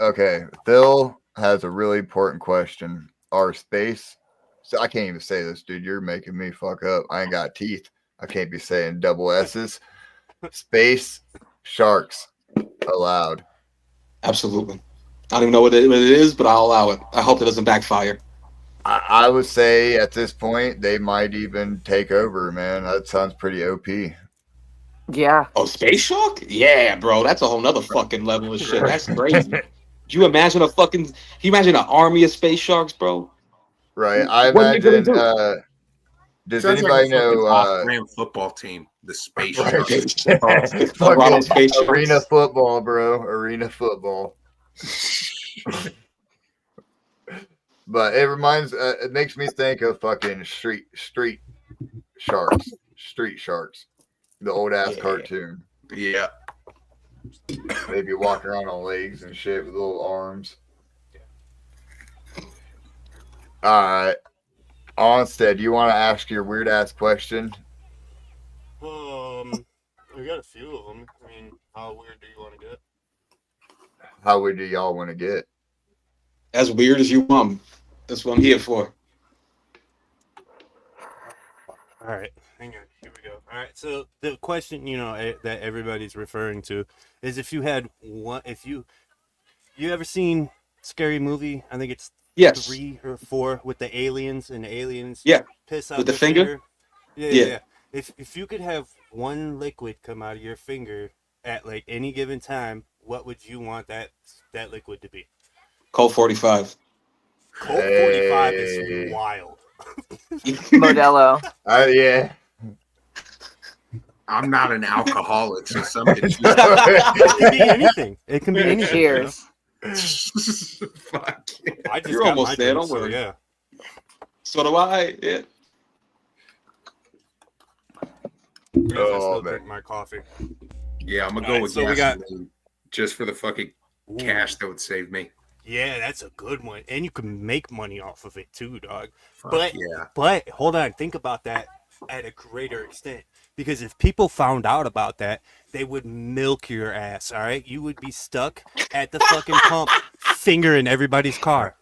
Okay. Phil has a really important question. Our space. So I can't even say this, dude. You're making me fuck up. I ain't got teeth. I can't be saying double S's. Space sharks allowed. Absolutely. I don't even know what it is, but I'll allow it. I hope it doesn't backfire. I would say at this point they might even take over, man. That sounds pretty OP. Yeah. Oh, Space Shark? Yeah, bro. That's a whole nother fucking level of shit. That's crazy. Do you imagine can you imagine an army of space sharks, bro? Right. I What are you gonna imagine do? does Sounds anybody like a fucking know off-brand football team, the Space right. Sharks. Ronald Fucking Space Sharks. arena football, bro. Arena football. But it reminds it makes me think of fucking street sharks. Street sharks. The old ass Yeah. cartoon. Yeah. They'd be walking around on legs and shit with little arms. Alright. Onstead, you want to ask your weird ass question? We got a few of them. I mean, how weird do you want to get? How weird do y'all want to get? As weird as you want. That's what I'm here for. All right, hang on. Here we go. All right, so the question, that everybody's referring to is if you had one, if you ever seen Scary Movie? I think it's Yes. 3 or 4 with the aliens and the aliens Yeah. piss out With the their finger? Yeah. If you could have one liquid come out of your finger at like any given time, what would you want that liquid to be? Colt 45. Colt 45 Hey. is wild. Modelo. Yeah. I'm not an alcoholic, so something. It can be anything. It can be anything. Cheers. Fuck. I just You're got almost my there, drink, don't worry. So yeah. So do I. Yeah. I still man. drink my coffee. Yeah, I'm gonna All go right, with so we got- gasoline just for the fucking Ooh. cash that would save me. Yeah, that's a good one, and you can make money off of it too, dog. Fuck But yeah. But hold on, think about that at a greater extent. Because if people found out about that, they would milk your ass, all right? You would be stuck at the fucking pump, fingering everybody's car.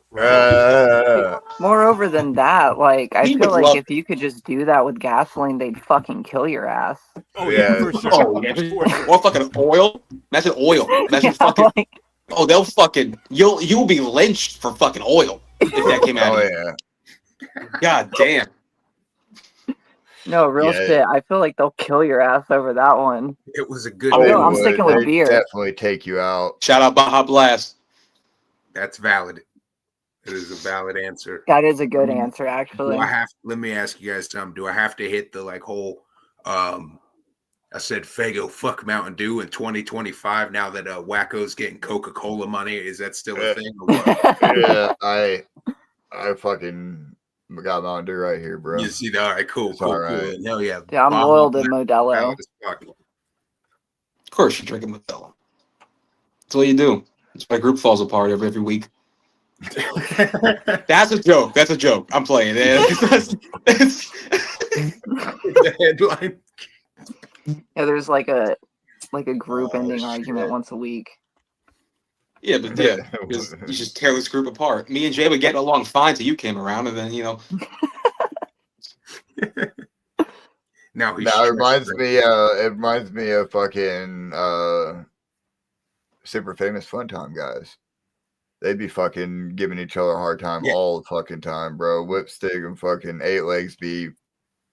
Moreover than that, like I He feel would like love if you could just do that with gasoline, they'd fucking kill your ass. Oh, yeah, Yeah. for sure. Oh, yeah. For sure. Or fucking oil. Imagine oil. Imagine Yeah, fucking. like, Oh, they'll fucking. You'll be lynched for fucking oil if that came out Oh of you. yeah. God damn. no, real Yeah. shit. I feel like they'll kill your ass over that one. It was a good I'm They going- I'm would. sticking with They'd beer. definitely take you out. Shout out Baja Blast. That's valid. It is a valid answer. That is a good Mm. answer, actually. Let me ask you guys something. Do I have to hit the like whole I said Fago fuck Mountain Dew in 2025 now that Wacko's getting Coca-Cola money? Is that still a thing or what? Yeah, I fucking got Mountain Dew right here, bro. You see that? All right, cool, It's cool, all cool. right. Hell yeah. Yeah, I'm Baja loyal to Blast, Modelo. valid as fuck. Of course you're drinking Modelo. That's what you do. That's why group falls apart every week. That's a joke. That's a joke. I'm playing. It's- The headline. Yeah, there's like a group Oh, ending shit. argument once a week. yeah, but yeah, because you just tear this group apart. Me and Jay were getting along fine till you came around, and then Now he's Now it reminds stressed. me. It reminds me of fucking super famous Fun Time guys. They'd be fucking giving each other a hard time all the fucking time, bro. Whipstick and fucking 8 legs beef.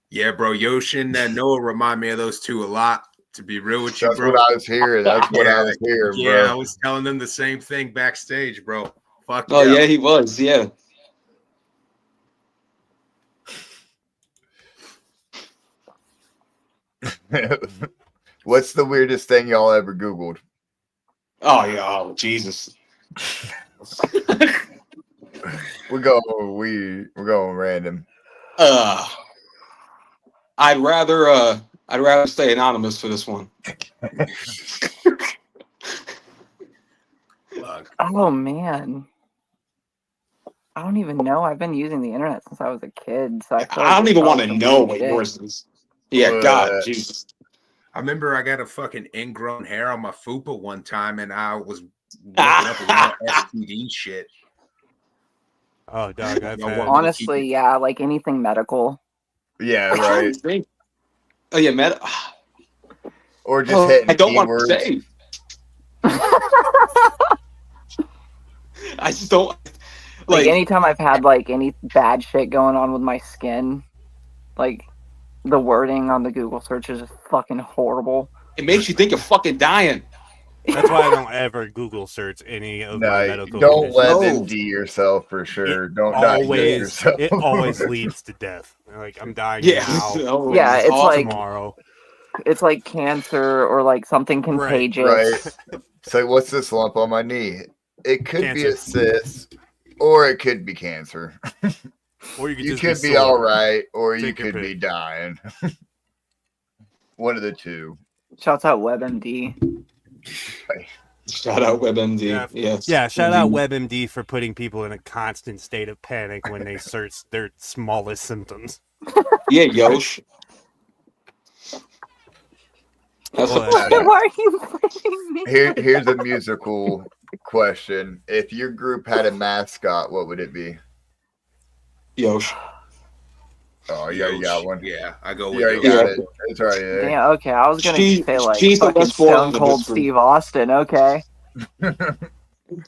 Yeah, bro. Yoshi and Noah remind me of those two a lot. To be real with you, That's bro. what I was hearing. That's what I was hearing, yeah, bro. I was telling them the same thing backstage, bro. Fuck Oh yeah, he was. Yeah. What's the weirdest thing y'all ever Googled? Oh yeah. Oh Jesus. We're going random. I'd rather stay anonymous for this one. Oh man, I don't even know. I've been using the internet since I was a kid, so I feel like I don't there's even want to probably know some what shit. yours is. Yeah, God, Jesus. I remember I got a fucking ingrown hair on my fupa one time, and I was looking up a lot of STD shit. Oh, dog, I've had. Honestly, yeah, like anything medical. Yeah, right. Oh yeah, meta. Or just hitting I don't want keywords. to say. I just don't. Like anytime I've had like any bad shit going on with my skin, like the wording on the Google search is just fucking horrible. It makes you think you're fucking dying. That's why I don't ever Google search any of my medical don't conditions. WebMD yourself for sure. Don't Always, diagnose yourself. it always leads to death. Like I'm dying Yeah, now. Yeah, it's like tomorrow. It's like cancer or like something contagious. Right. So what's this lump on my knee? It could be a cyst, or it could be cancer. Or you could, you just could be sore. all right, or Take you your could be pick. dying. One of the two. Shouts out WebMD. Shout out WebMD. Yeah, shout out WebMD for putting people in a constant state of panic when they search their smallest symptoms. Yeah, Yosh. Why are you pushing me? Here's a musical question. If your group had a mascot, what would it be? Yosh. Oh, you already got one. Yeah, I go with you already got it. It's already there. Yeah, okay. I was gonna say like she's the fucking best foreigner Stone of Cold this group. Steve Austin. Okay.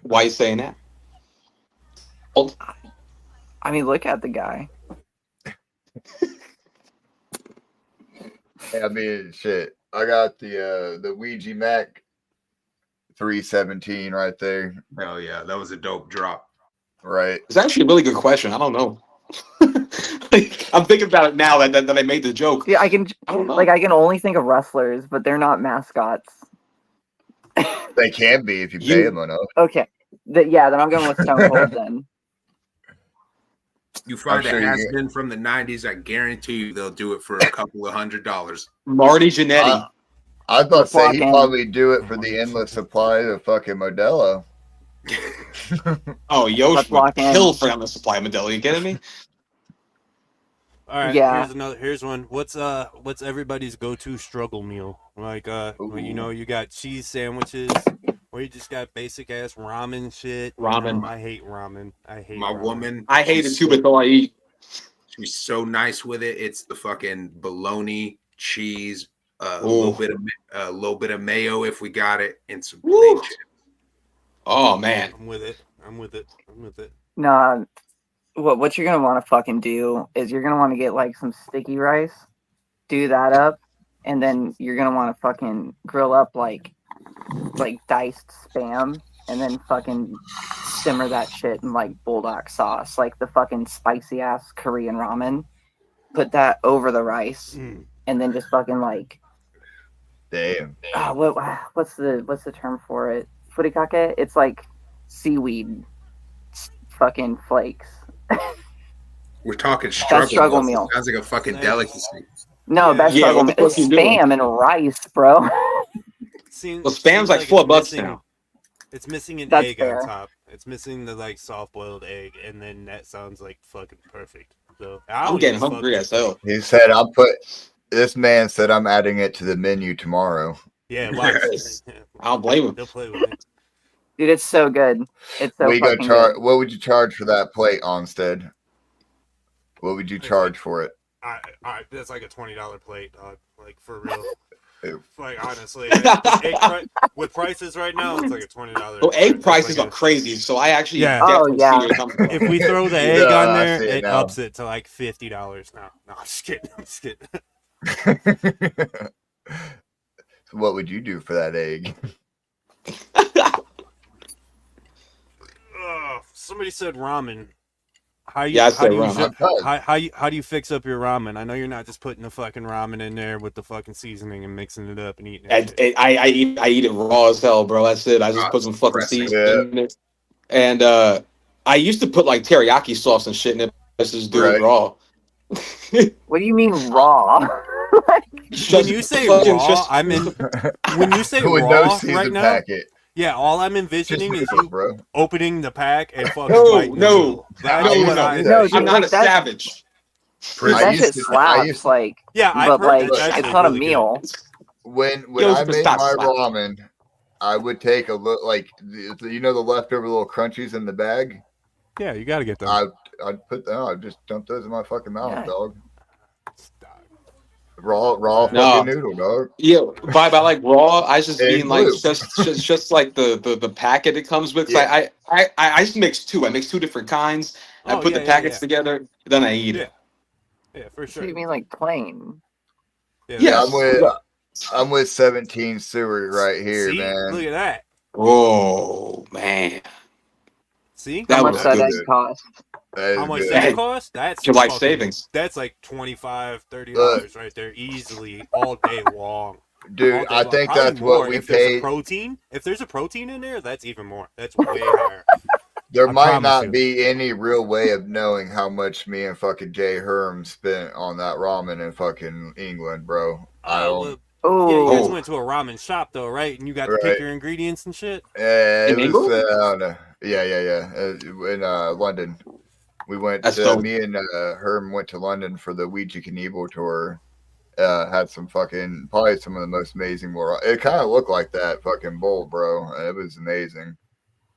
Why you saying that? I mean, look at the guy. I mean, shit. I got the Ouija Mac 317 right there. Hell yeah, that was a dope drop. Right. It's actually a really good question. I don't know. I'm thinking about it now that I made the joke. Yeah, I can only think of wrestlers, but they're not mascots. They can be if you pay them enough. Okay. Then I'm going with Stone Cold then. You find a has-been from the 90s, I guarantee you they'll do it for a couple of $100s. Marty Jannetty. I was about to say he'd probably do it for the endless supply of fucking Modelo. Oh, Yosh would kill for endless supply of Modelo. You kidding me? All right, yeah. Here's one. What's everybody's go-to struggle meal? Like you got cheese sandwiches, or you just got basic ass ramen shit. Ramen. I hate ramen. I hate my ramen. woman. I hate it too, but though I eat. She's so nice with it. It's the fucking bologna, cheese, a little bit of mayo if we got it, and some plain chips. Oh man, I'm with it. Nah. What you're gonna want to fucking do is you're gonna want to get like some sticky rice, do that up, and then you're gonna want to fucking grill up like diced Spam, and then fucking simmer that shit in like bulldog sauce, like the fucking spicy ass Korean ramen. Put that over the rice, and then just fucking like. Damn. What's the term for it? Furikake? It's like seaweed fucking flakes. We're talking struggle meal. Sounds like a fucking delicacy. No, best struggle meal. It's Spam and rice, bro. Well, Spam's like $4 now. It's missing an That's egg fair. on top. It's missing the like soft-boiled egg, and then that sounds like fucking perfect. So I'm getting hungry as hell. He said, This man said I'm adding it to the menu tomorrow. Yeah, I don't blame him. They'll play with it. Dude, it's so good. It's so fucking good. What would you charge for that plate, Onstead? What would you charge for it? That's like a $20 plate, dog. Like for real. Like honestly, with prices right now, it's like a $20. Well, egg That's prices like are crazy, so I actually Yeah. Oh, definitely yeah. see where you're coming from. if we throw the egg No, on I there, see it it now. ups it to like $50 now. No, I'm just kidding. I'm just kidding. So what would you do for that egg? Somebody said ramen. How you Yeah, I how said do you ramen. how do you fix up your ramen? I know you're not just putting the fucking ramen in there with the fucking seasoning and mixing it up and eating it. I eat it raw as hell, bro. That's it. I just put some fucking Pressing. seasoning in it. And I used to put like teriyaki sauce and shit in it. Let's just do Right. it raw. What do you mean raw? When you say raw, I'm in. When you say With no raw season right now, packet. yeah, all I'm Just envisioning is noodles, you bro. opening the pack and fucking No, biting the no, noodle. That's I used what to I. do that No, shit. dude, I'm not like a that. savage. Dude, I that used shit to- I slaps. used- Like, Yeah, I've but heard like, that's it's actually not a really good. meal. When Yo, I made stop, my stop. ramen, I would take a look like you know the leftover little crunchies in the bag. Yeah, you gotta get them. I'd put them. I'd just dump those in my fucking mouth, Yeah. dog. Stop. Raw No. fucking noodle, dog. Yeah, by like raw, I just And mean like glue. just like the packet it comes with. 'Cause Yeah. I just mix two. I mix two different kinds. I Oh, put yeah, the yeah, packets yeah. together, then I eat Yeah, it. yeah, for So sure. you mean like plain? Yeah, Yes. I'm with 17 Seward right here, See, man. look at that. Oh man, See, that How much was that good. egg cost? That how is much good. that cost? That's Your life fucking- savings. That's like $25, $30 right there, easily all day long. Dude, All day I long. think Probably that's more what we if there's a paid. protein. If there's a protein in there, that's even more. That's way higher. There I might promise not you. be any real way of knowing how much me and fucking Jay Herm spent on that ramen in fucking England, bro. I don't. Well, Oh, yeah, you guys Oh. went to a ramen shop though, right? And you got to Right. pick your ingredients and shit. Yeah, it In was. England? I don't know. Yeah. In London, we went. That's dope. Me and Herm went to London for the Ouija Knievel tour. Had some fucking probably some of the most amazing. It kind of looked like that fucking bowl, bro. It was amazing.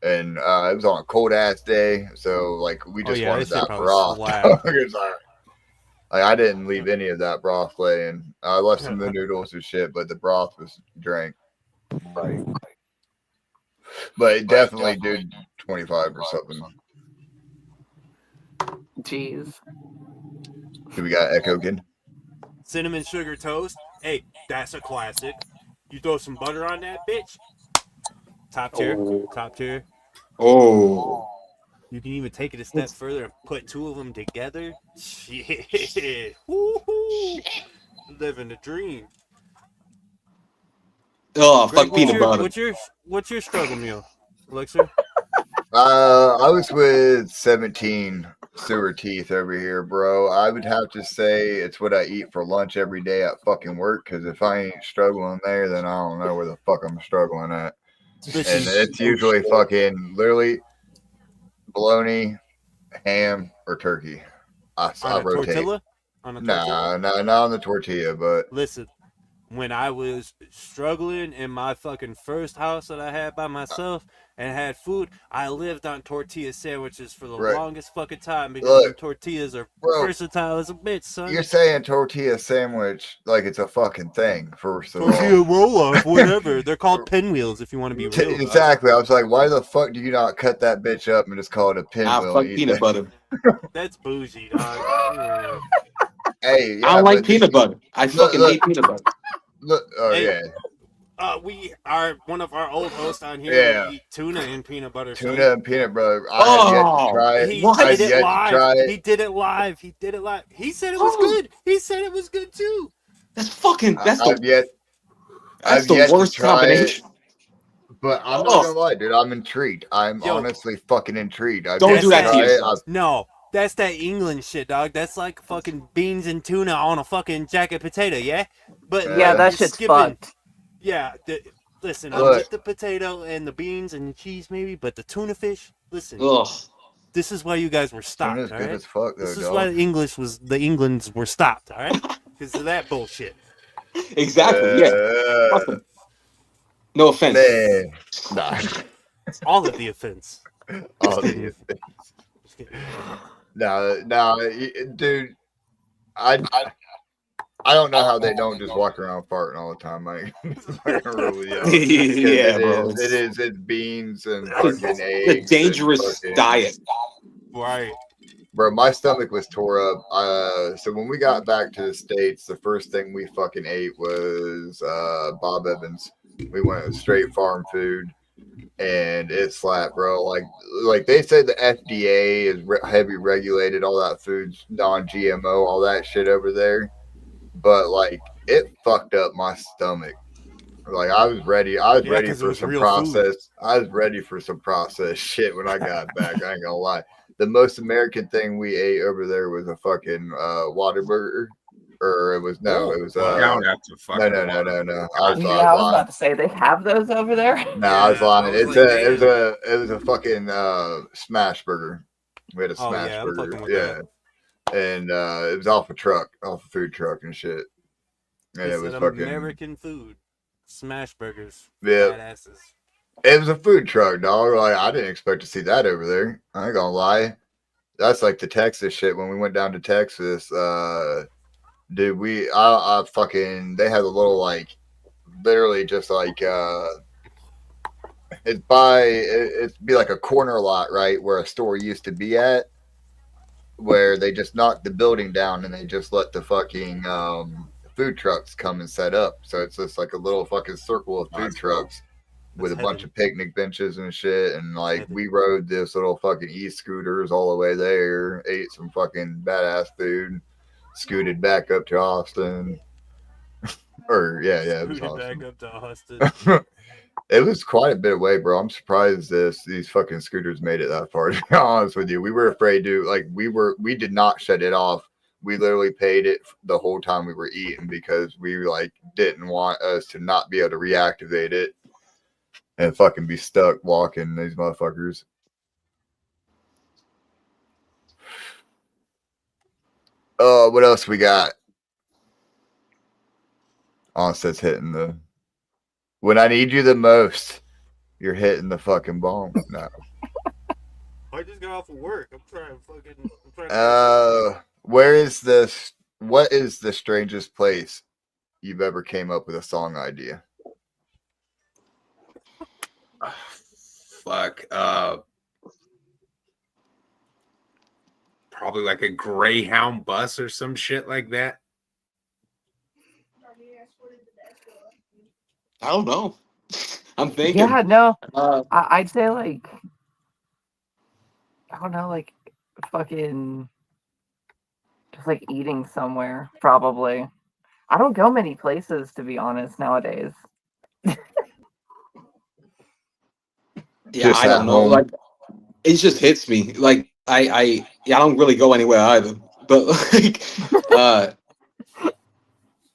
And it was on a cold ass day, so like we just yeah, wanted that shit that probably broth. slapped. Like, I didn't leave any of that broth laying. I left some of the noodles and shit, but the broth was drank. right. But it definitely did 25 or something. Jeez. Do we got echo again? Cinnamon sugar toast. Hey, that's a classic. You throw some butter on that bitch. Top tier. Oh. Top tier. Oh. You can even take it a step further and put two of them together. Shit. Woo-hoo. Living the dream. Oh, Greg, fuck peanut butter. What's your struggle meal, Elixir? I was with 17 sewer teeth over here, bro. I would have to say it's what I eat for lunch every day at fucking work. Because if I ain't struggling there, then I don't know where the fuck I'm struggling at. Listen, And it's usually fucking literally bologna, ham, or turkey. I on a rotate. tortilla? On a tortilla? Nah, not on the tortilla, but Listen, when I was struggling in my fucking first house that I had by myself and had food, I lived on tortilla sandwiches for the Right. longest fucking time because Look, them tortillas are bro, versatile as a bitch, son. you're saying tortilla sandwich like it's a fucking thing, first of Tortilla all. roll-off, whatever. They're called pinwheels if you want to be real. Exactly. I was like, why the fuck do you not cut that bitch up and just call it a pinwheel? Fuck and eat peanut that? butter. That's bougie, dog. Hey, yeah, I don't like but peanut butter. I fucking look. hate peanut butter. Look, oh Hey, yeah, we are one of our old hosts on here. Yeah. We eat tuna and peanut butter. tuna and peanut butter. I Oh, have yet to try it. He What? I've did it yet to live. try it. He did it live. He did it live. He said it was Oh. good. He said it was good too. That's fucking. That's I've the. yet That's I've the yet to worst try combination. But I'm not Oh. gonna lie, dude. I'm intrigued. I'm Yo. honestly fucking intrigued. I've Don't yet do to that to try it. yourself. No, that's that England shit, dog. That's like fucking beans and tuna on a fucking jacket potato, yeah? But Yeah, Uh, that you're shit's skipping. fucked. Yeah, listen, I'm Look. with the potato and the beans and the cheese maybe, but the tuna fish, listen, Ugh. this is why you guys were stopped, Tuna's all good right? as fuck, though, This is dog. why the Englands were stopped, all right? Because of that bullshit. Exactly. Yeah. Fuck them. No offense. Man. Nah. All of the offense. All kidding. these things. Just kidding. No, dude. I I don't know how they don't just walk around farting all the time. Like, really, Yeah, bro. It's beans and It's fucking a eggs. dangerous And fucking, diet. Right. bro, my stomach was tore up. So when we got back to the States, the first thing we fucking ate was Bob Evans. We went straight farm food, and it slapped, bro. Like they say, the FDA is heavy regulated. All that food's non-GMO, all that shit over there. But like, it fucked up my stomach. Like I was ready. I was Yeah, ready 'cause it for was some real food. processed. I was ready for some processed shit when I got back. I ain't gonna lie. The most American thing we ate over there was a fucking Whataburger, or it was no, it was Shout out to no, fucking no, no, no, no. I was Yeah, I was lying. about to say they have those over there. No, I was Yeah, lying. I was It was a fucking smash burger. We had a Oh smash yeah, I'm burger. fucking with Yeah, and it was off a food truck and shit. that. And It's it was an fucking American food. Smash burgers. yeah. Badasses. It was a food truck, dog. Like I didn't expect to see that over there. I ain't gonna lie. That's like the Texas shit. When we went down to Texas, dude, I fucking they had a little like literally just like it'd be like a corner lot, right, where a store used to be at, where they just knocked the building down and they just let the fucking food trucks come and set up. So it's just like a little fucking circle of food trucks with a bunch of picnic benches and shit. And like we rode this little fucking e-scooters all the way there, ate some fucking badass food, scooted back up to Austin. Or yeah, it was Scooted Austin. back up to Austin. It was quite a bit away, bro. I'm surprised these fucking scooters made it that far. To be honest with you, we were afraid to we did not shut it off. We literally paid it the whole time we were eating because we like didn't want us to not be able to reactivate it and fucking be stuck walking these motherfuckers. What else we got? Onset's hitting the. When I need you the most, you're hitting the fucking bomb. No. I just got off of work. I'm trying Where is this? What is the strangest place you've ever came up with a song idea? Fuck. Probably like a Greyhound bus or some shit like that. I don't know. I'm thinking. Yeah, no, I'd say like I don't know, like fucking just like eating somewhere. Probably. I don't go many places to be honest nowadays. Yeah, Just I don't at know. home. Like it just hits me. Like I don't really go anywhere either. But like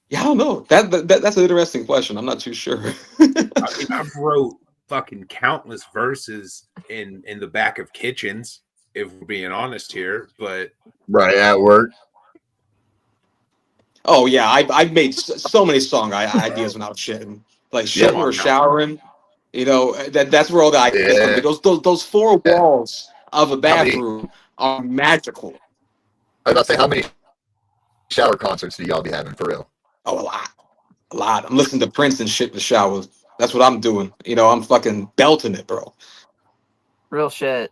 yeah, I don't know. That's an interesting question. I'm not too sure. I mean, I've wrote fucking countless verses in the back of kitchens, if we're being honest here. But Right at work. Oh yeah, I've made so many song ideas when I was shitting. Like shitting or showering. You know, that's where all the ideas come. Those four walls of a bathroom are magical. I was about to say, how many shower concerts do y'all be having for real? Oh, a lot. I'm listening to Prince and shit in the shower. That's what I'm doing. You know, I'm fucking belting it, bro. Real shit.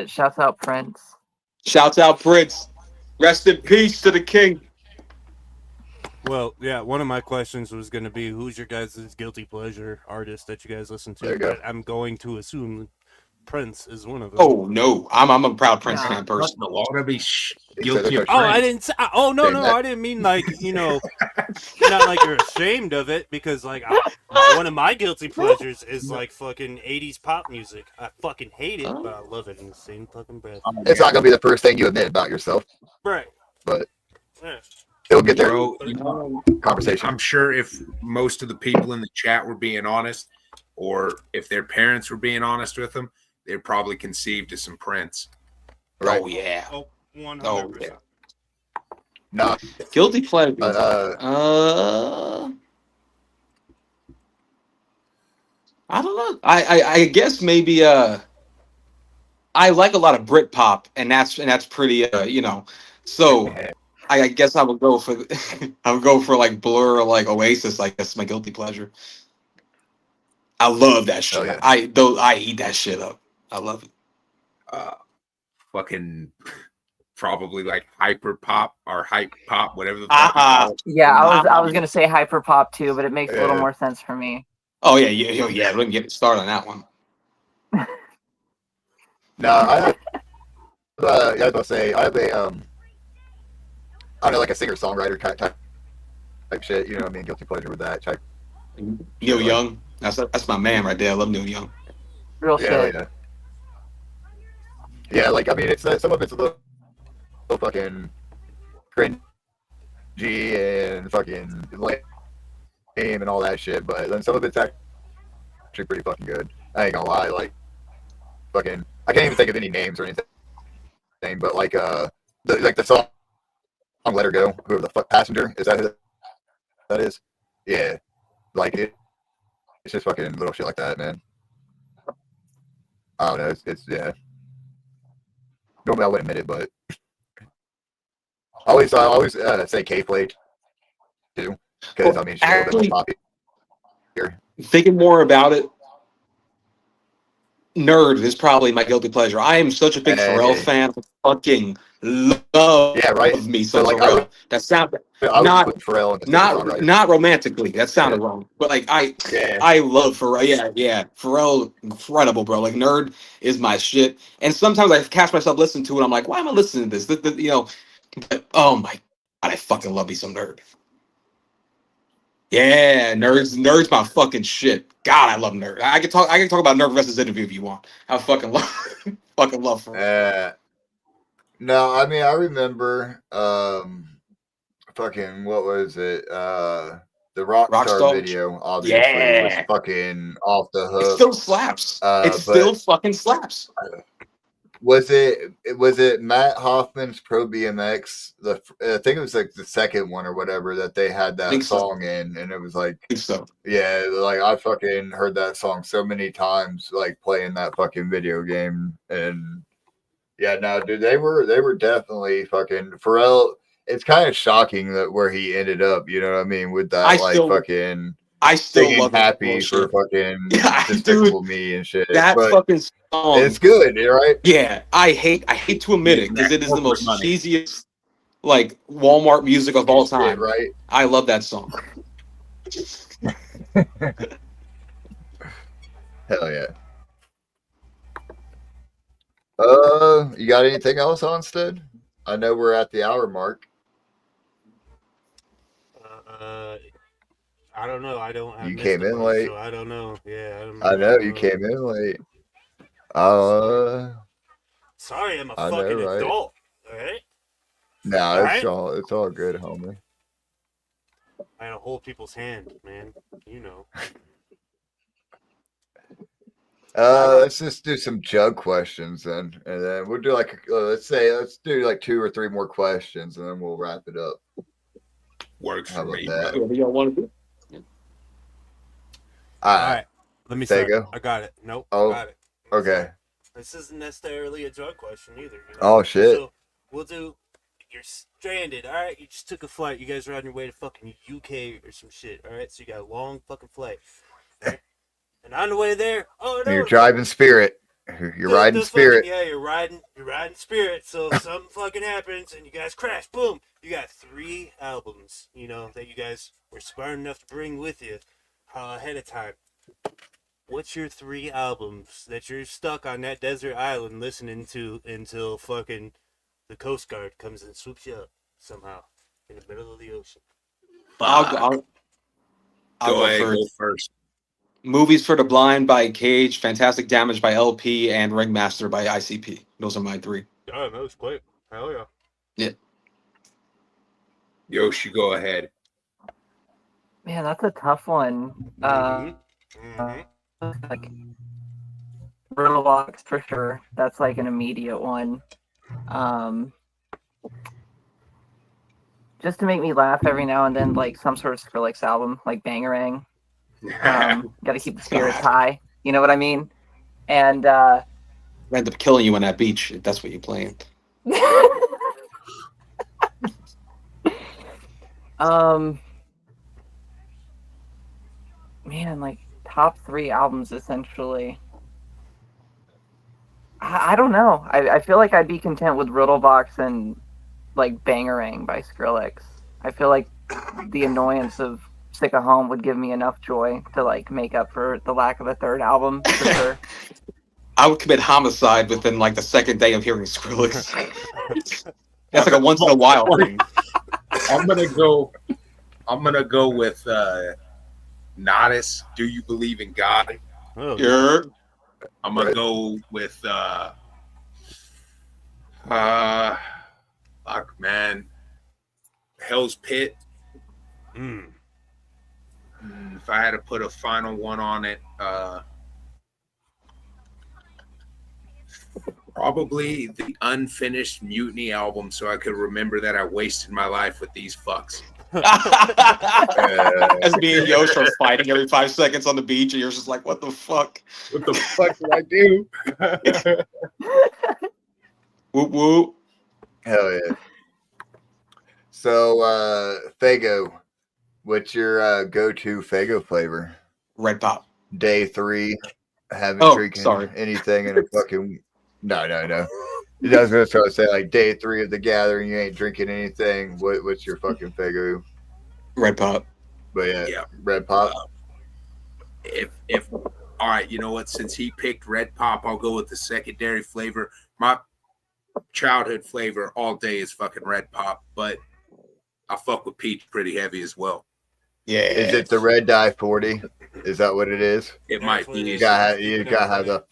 Shouts out Prince. Shouts out Prince. Rest in peace to the king. Well, yeah, one of my questions was going to be who's your guys' guilty pleasure artist that you guys listen to? But I'm going to assume Prince is one of them. Oh no, I'm a proud Prince fan person. The law to be guilty of. Oh, I didn't say. Oh no, I didn't mean like not like you're ashamed of it because like one of my guilty pleasures is like fucking 80s pop music. I fucking hate it, but I love it in the same fucking breath. It's not gonna be the first thing you admit about yourself, right? But yeah. It'll get there. Bro, Conversation. I'm sure if most of the people in the chat were being honest, or if their parents were being honest with them, they're probably conceived as some Prince. Right? Oh yeah. Oh, 100%. Oh yeah. No. Guilty pleasure. I don't know. I guess maybe I like a lot of Brit pop, and that's pretty so I guess I would go for I would go for like Blur or like Oasis. Like that's my guilty pleasure. I love that shit. yeah. I eat that shit up. I love it. Fucking probably like hyper pop or hype pop, whatever the fuck you call it. Yeah, I was gonna say hyper pop too, but it makes a little more sense for me. Oh yeah. Let me get started on that one. No, I was gonna say I have a I don't know, like a singer songwriter type shit. You know what I mean? Guilty pleasure with that type. Neil Young. That's my man right there. I love Neil Young. Real shit. Yeah. Yeah, like I mean, it's some of it's a little fucking cringy and fucking lame and all that shit, but then some of it's actually pretty fucking good. I ain't gonna lie, like fucking, I can't even think of any names or anything, but like the song "Let Her Go," whoever the fuck, Passenger, is that who that is? Yeah, like it's just fucking little shit like that, man. I don't know, it's yeah. Normally I wouldn't admit it, but I always say K-Flake too, because I mean she's a little bit more popular. Thinking more about it, Nerd is probably my guilty pleasure. I am such a big Pharrell fan. I fucking love me some like, Pharrell. That sound not Pharrell not romantically. That sounded wrong, but like I love Pharrell. Yeah, Pharrell, incredible, bro. Like Nerd is my shit. And sometimes I catch myself listening to it. I'm like, why am I listening to this? You know, but oh my god, I fucking love me some Nerd. Yeah, Nerd's my fucking shit. God, I love Nerd. I can talk about Nerd versus interview if you want. I fucking love Pharrell. No, I mean I remember fucking what was it? The Rockstar video obviously was fucking off the hook. It still slaps. It still fucking slaps. Was it Matt Hoffman's Pro BMX? I think it was like the second one or whatever that they had that song in, and it was like, yeah, like I fucking heard that song so many times, like playing that fucking video game, and yeah, no, dude, they were definitely fucking Pharrell. It's kind of shocking that where he ended up, you know what I mean, with that I still love happy for fucking Despicable Me and shit. That fucking song, it's good, right? Yeah, I hate to admit it because it is the most cheesiest like Walmart music of all time. Right? I love that song. Hell yeah. You got anything else on, Stud? I know we're at the hour mark. I don't know. I don't. You came in late. So I don't know. Yeah, I know you came in late. Sorry, I'm a fucking adult. All right. No, it's all good, homie. I gotta hold people's hand, man. You know. Let's just do some jug questions then, and then we'll do like let's do like 2 or 3 more questions, and then we'll wrap it up. Works for me. What do y'all want to do? All right. Let me start. I got it. Nope. I got it. Okay. This isn't necessarily a drug question either. You know? Oh shit. So we'll do. You're stranded. All right. You just took a flight. You guys are on your way to fucking UK or some shit. All right. So you got a long fucking flight. Right? And on the way there, you're driving Spirit. You're riding Spirit. You're riding Spirit. So something fucking happens and you guys crash. Boom. You got 3 albums, you know, that you guys were smart enough to bring with you ahead of time. What's your 3 albums that you're stuck on that desert island listening to until fucking the Coast Guard comes and swoops you up somehow in the middle of the ocean? I'll go first. Movies for the Blind by Cage, Fantastic Damage by LP, and Ringmaster by ICP. Those are my 3. Oh, that was quick. Hell yeah. Yeah. Yoshi, go ahead. Man, that's a tough one. Like Riddlebox for sure. That's like an immediate one. Just to make me laugh every now and then, like some sort of Skrillex album, like Bangarang. Got to keep the spirits high. You know what I mean? And I end up killing you on that beach if that's what you're playing. Man, like top 3 albums essentially. I don't know. I feel like I'd be content with Riddlebox and like Bangarang by Skrillex. I feel like the annoyance of Sick of Home would give me enough joy to like make up for the lack of a third album for sure. I would commit homicide within like the second day of hearing Skrillex. That's like a once in a while thing. I'm gonna go with Nodis. Do you believe in God? Oh, You're I'm gonna go with fuck man, Hell's Pit. mm. If I had to put a final one on it, probably the unfinished Mutiny album, so I could remember that I wasted my life with these fucks. as me and Yosh are fighting every 5 seconds on the beach, and you're just like, "What the fuck? What the fuck did I do? Whoop whoop." Hell yeah. So, Fago, what's your go-to Fago flavor? Red pop. Day 3, haven't Oh, drinking sorry. anything in a fucking... No. I was going to try to say, like, day 3 of the gathering, you ain't drinking anything. What's your fucking Fago? Red pop. But Yeah. Red Pop. If all right, you know what? Since he picked Red Pop, I'll go with the secondary flavor. My childhood flavor all day is fucking Red Pop, but I fuck with peach pretty heavy as well. Yeah. Is it the Red Dye 40? Is that what it is? It That's might what it be. is. You gotta have the...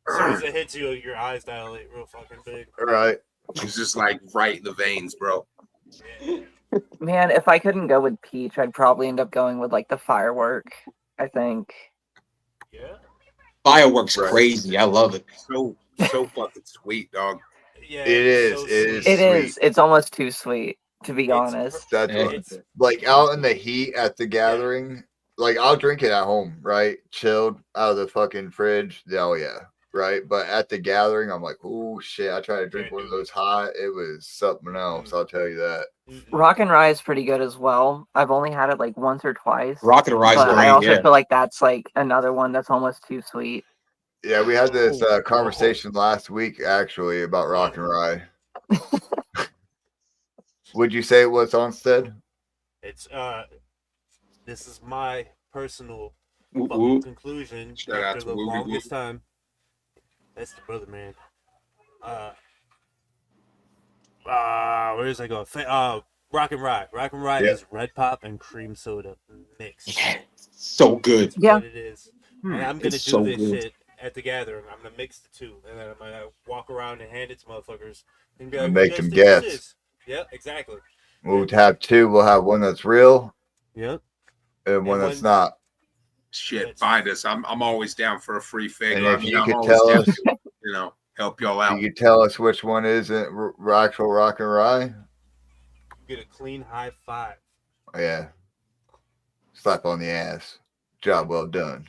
As soon as it hits you, your eyes dilate real fucking big. Right. It's just like right in the veins, bro. Yeah. Man, if I couldn't go with peach, I'd probably end up going with like the firework, I think. Yeah. Fireworks Right. crazy. I love it. So fucking sweet, dog. Yeah. It is. So It is. sweet. It is. Sweet. It's almost too sweet, to be It's honest. That's Yeah. what... It's Like, out in the heat at the gathering, like, I'll drink it at home, right? Chilled out of the fucking fridge. Oh, yeah. Right? But at the gathering, I'm like, oh, shit. I tried to drink Can't one of do it. those hot. It was something else. I'll tell you that. Rock and Rye is pretty good as well. I've only had it like once or twice. Rocket Rise But I great. also Yeah. feel like that's like another one that's almost too sweet. Yeah, we had this conversation last week, actually, about Rock and Rye. Would you say it was Onstead? It's this is my personal Whoop, fucking whoop. conclusion Shout out after to the Woogie longest Woo. time. That's the brother, man. Where does I go? Rock and Rye. Rock and Rye Yeah. is red pop and cream soda mixed. Yeah. So good. That's Yeah. what it is. And I'm gonna do It's so this good. shit at the gathering. I'm gonna mix the two, and then I'm gonna walk around and hand it to motherfuckers and be like, And "What make you guys them think this guess. is?" Yep, exactly. We'll have 2. We'll have one that's real Yep. and one And that's one- not. Shit, find us. I'm always down for a free And figure. if you I'm could always tell down us, to, help y'all out. you could tell us which one isn't actual Rock and Rye. Get a clean high five. Yeah. Slap on the ass. Job well done.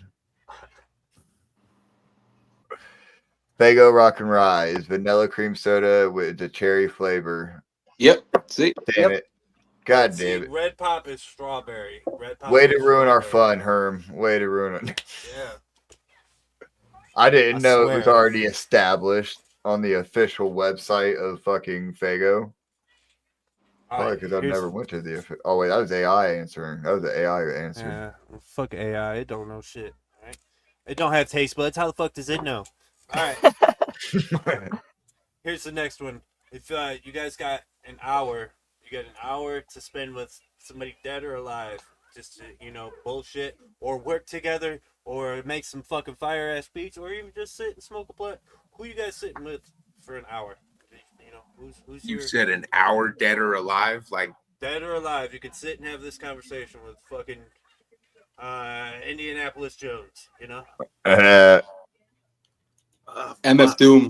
Fago Rock and Rye is vanilla cream soda with the cherry flavor. Yep. See? Damn Yep. it. God See, damn it. red pop is strawberry. Red pop Way to is ruin our strawberry. fun, Herm. Way to ruin it. Yeah. I didn't I know it was swear. already established on the official website of fucking Fago. Probably because I've never went to the... Oh, wait, that was AI answering. That was the AI answer. Yeah, fuck AI. It don't know shit. Right? It don't have taste buds. How the fuck does it know? All right. Here's the next one. If you guys got an hour, you got an hour to spend with somebody dead or alive, just to, bullshit or work together or make some fucking fire ass beats or even just sit and smoke a blunt. Who you guys sitting with for an hour? Who's You your said an hour dead or alive? Like, dead or alive? You could sit and have this conversation with fucking Indianapolis Jones. MF fuck. Doom.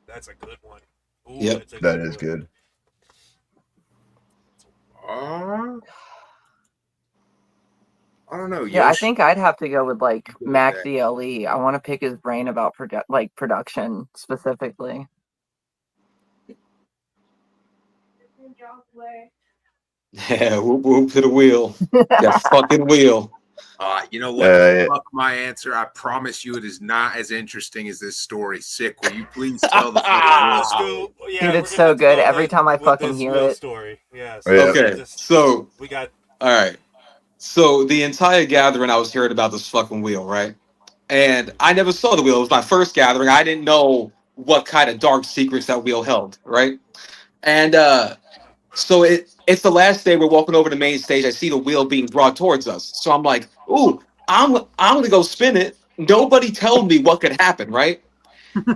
That's a good one. Ooh, Yep. that's a That good is one. good. I don't know. Yeah, I Yoshi. think I'd have to go with like Good with Mac that. DLE. I want to pick his brain about production specifically. Yeah, whoop whoop to the wheel. That fucking wheel. You know what? Fuck my answer. I promise you, it is not as interesting as this story. Sick. Will you please tell the fucking real story? Dude, it's so good. Every time I fucking hear real it. Story. Yes. Yeah. Okay, so we got. all right. So the entire gathering, I was hearing about this fucking wheel, right? And I never saw the wheel. It was my first gathering. I didn't know what kind of dark secrets that wheel held, right? And so it's the last day. We're walking over the main stage. I see the wheel being brought towards us. So I'm like, ooh, I'm gonna go spin it. Nobody told me what could happen, right?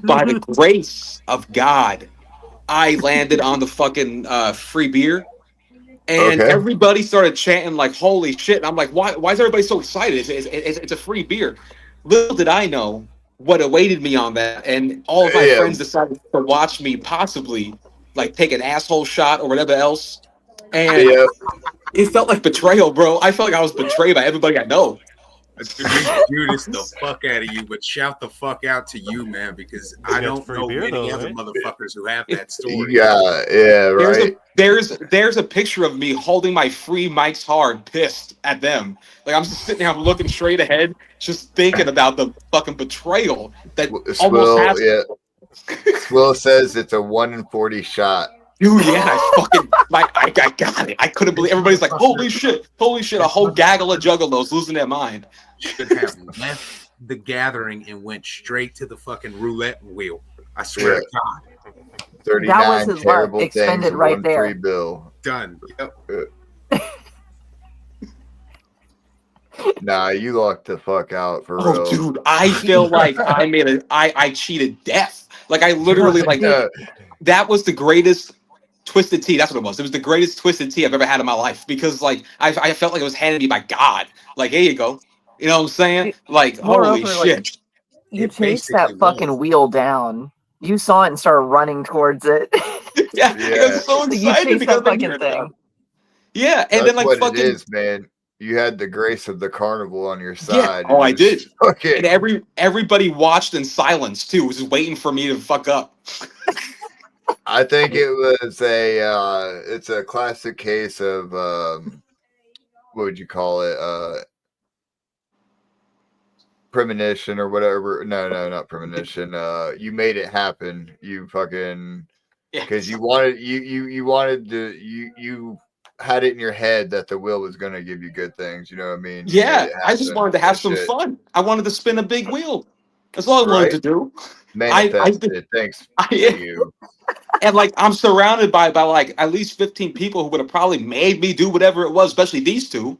By the grace of God, I landed on the fucking free beer. And Okay. everybody started chanting like "Holy shit!" And I'm like, "Why is everybody so excited? It's a free beer." Little did I know what awaited me on that, and all of my Yeah. friends decided to watch me possibly like take an asshole shot or whatever else, and Yeah. it felt like betrayal, bro. I felt like I was betrayed by everybody I know. We Judas the fuck out of you, but shout the fuck out to you, man, because I got don't free know beer, many though, other right? motherfuckers who have that story. Yeah. Right. There's a picture of me holding my free Mike's Hard, pissed at them. Like I'm just sitting there, I'm looking straight ahead, just thinking about the fucking betrayal that almost Swill. happened. Yeah. Swill says it's a 1 in 40 shot. Dude, yeah, I got it. I couldn't believe everybody's like, holy shit, a whole gaggle of juggalos losing their mind. Should have left the gathering and went straight to the fucking roulette wheel. I swear to God. 39 That was his luck. terrible things Expended for right one there. free bill. Done. Yep. Nah, you lucked the fuck out for Oh, real. dude, I feel like I cheated death. Like I literally like that was the greatest twisted tea. That's what it was. It was the greatest twisted tea I've ever had in my life because like I felt like it was handed me by God. Like here you go. You know what I'm saying? Like holy Moreover, like, shit. you It chased that basically fucking was. wheel down. You saw it and started running towards it. Yeah, I got so Like, you excited chased because that I fucking heard thing. about it. Yeah, and That's then like what fucking it is, man. You had the grace of the carnival on your yeah. side. Oh, I did. Okay. And everybody watched in silence too, was just waiting for me to fuck up. I think it was it's a classic case of what would you call it? Premonition or whatever. No, not premonition. You made it happen. You fucking because you wanted you wanted to you had it in your head that the wheel was gonna give you good things. You know what I mean? You made Yeah, it I just happen. wanted to have That some shit, fun. I wanted to spin a big wheel. That's all I wanted right? to do. I Manifested. Thanks to yeah. you. And like I'm surrounded by like at least 15 people who would have probably made me do whatever it was, especially these two.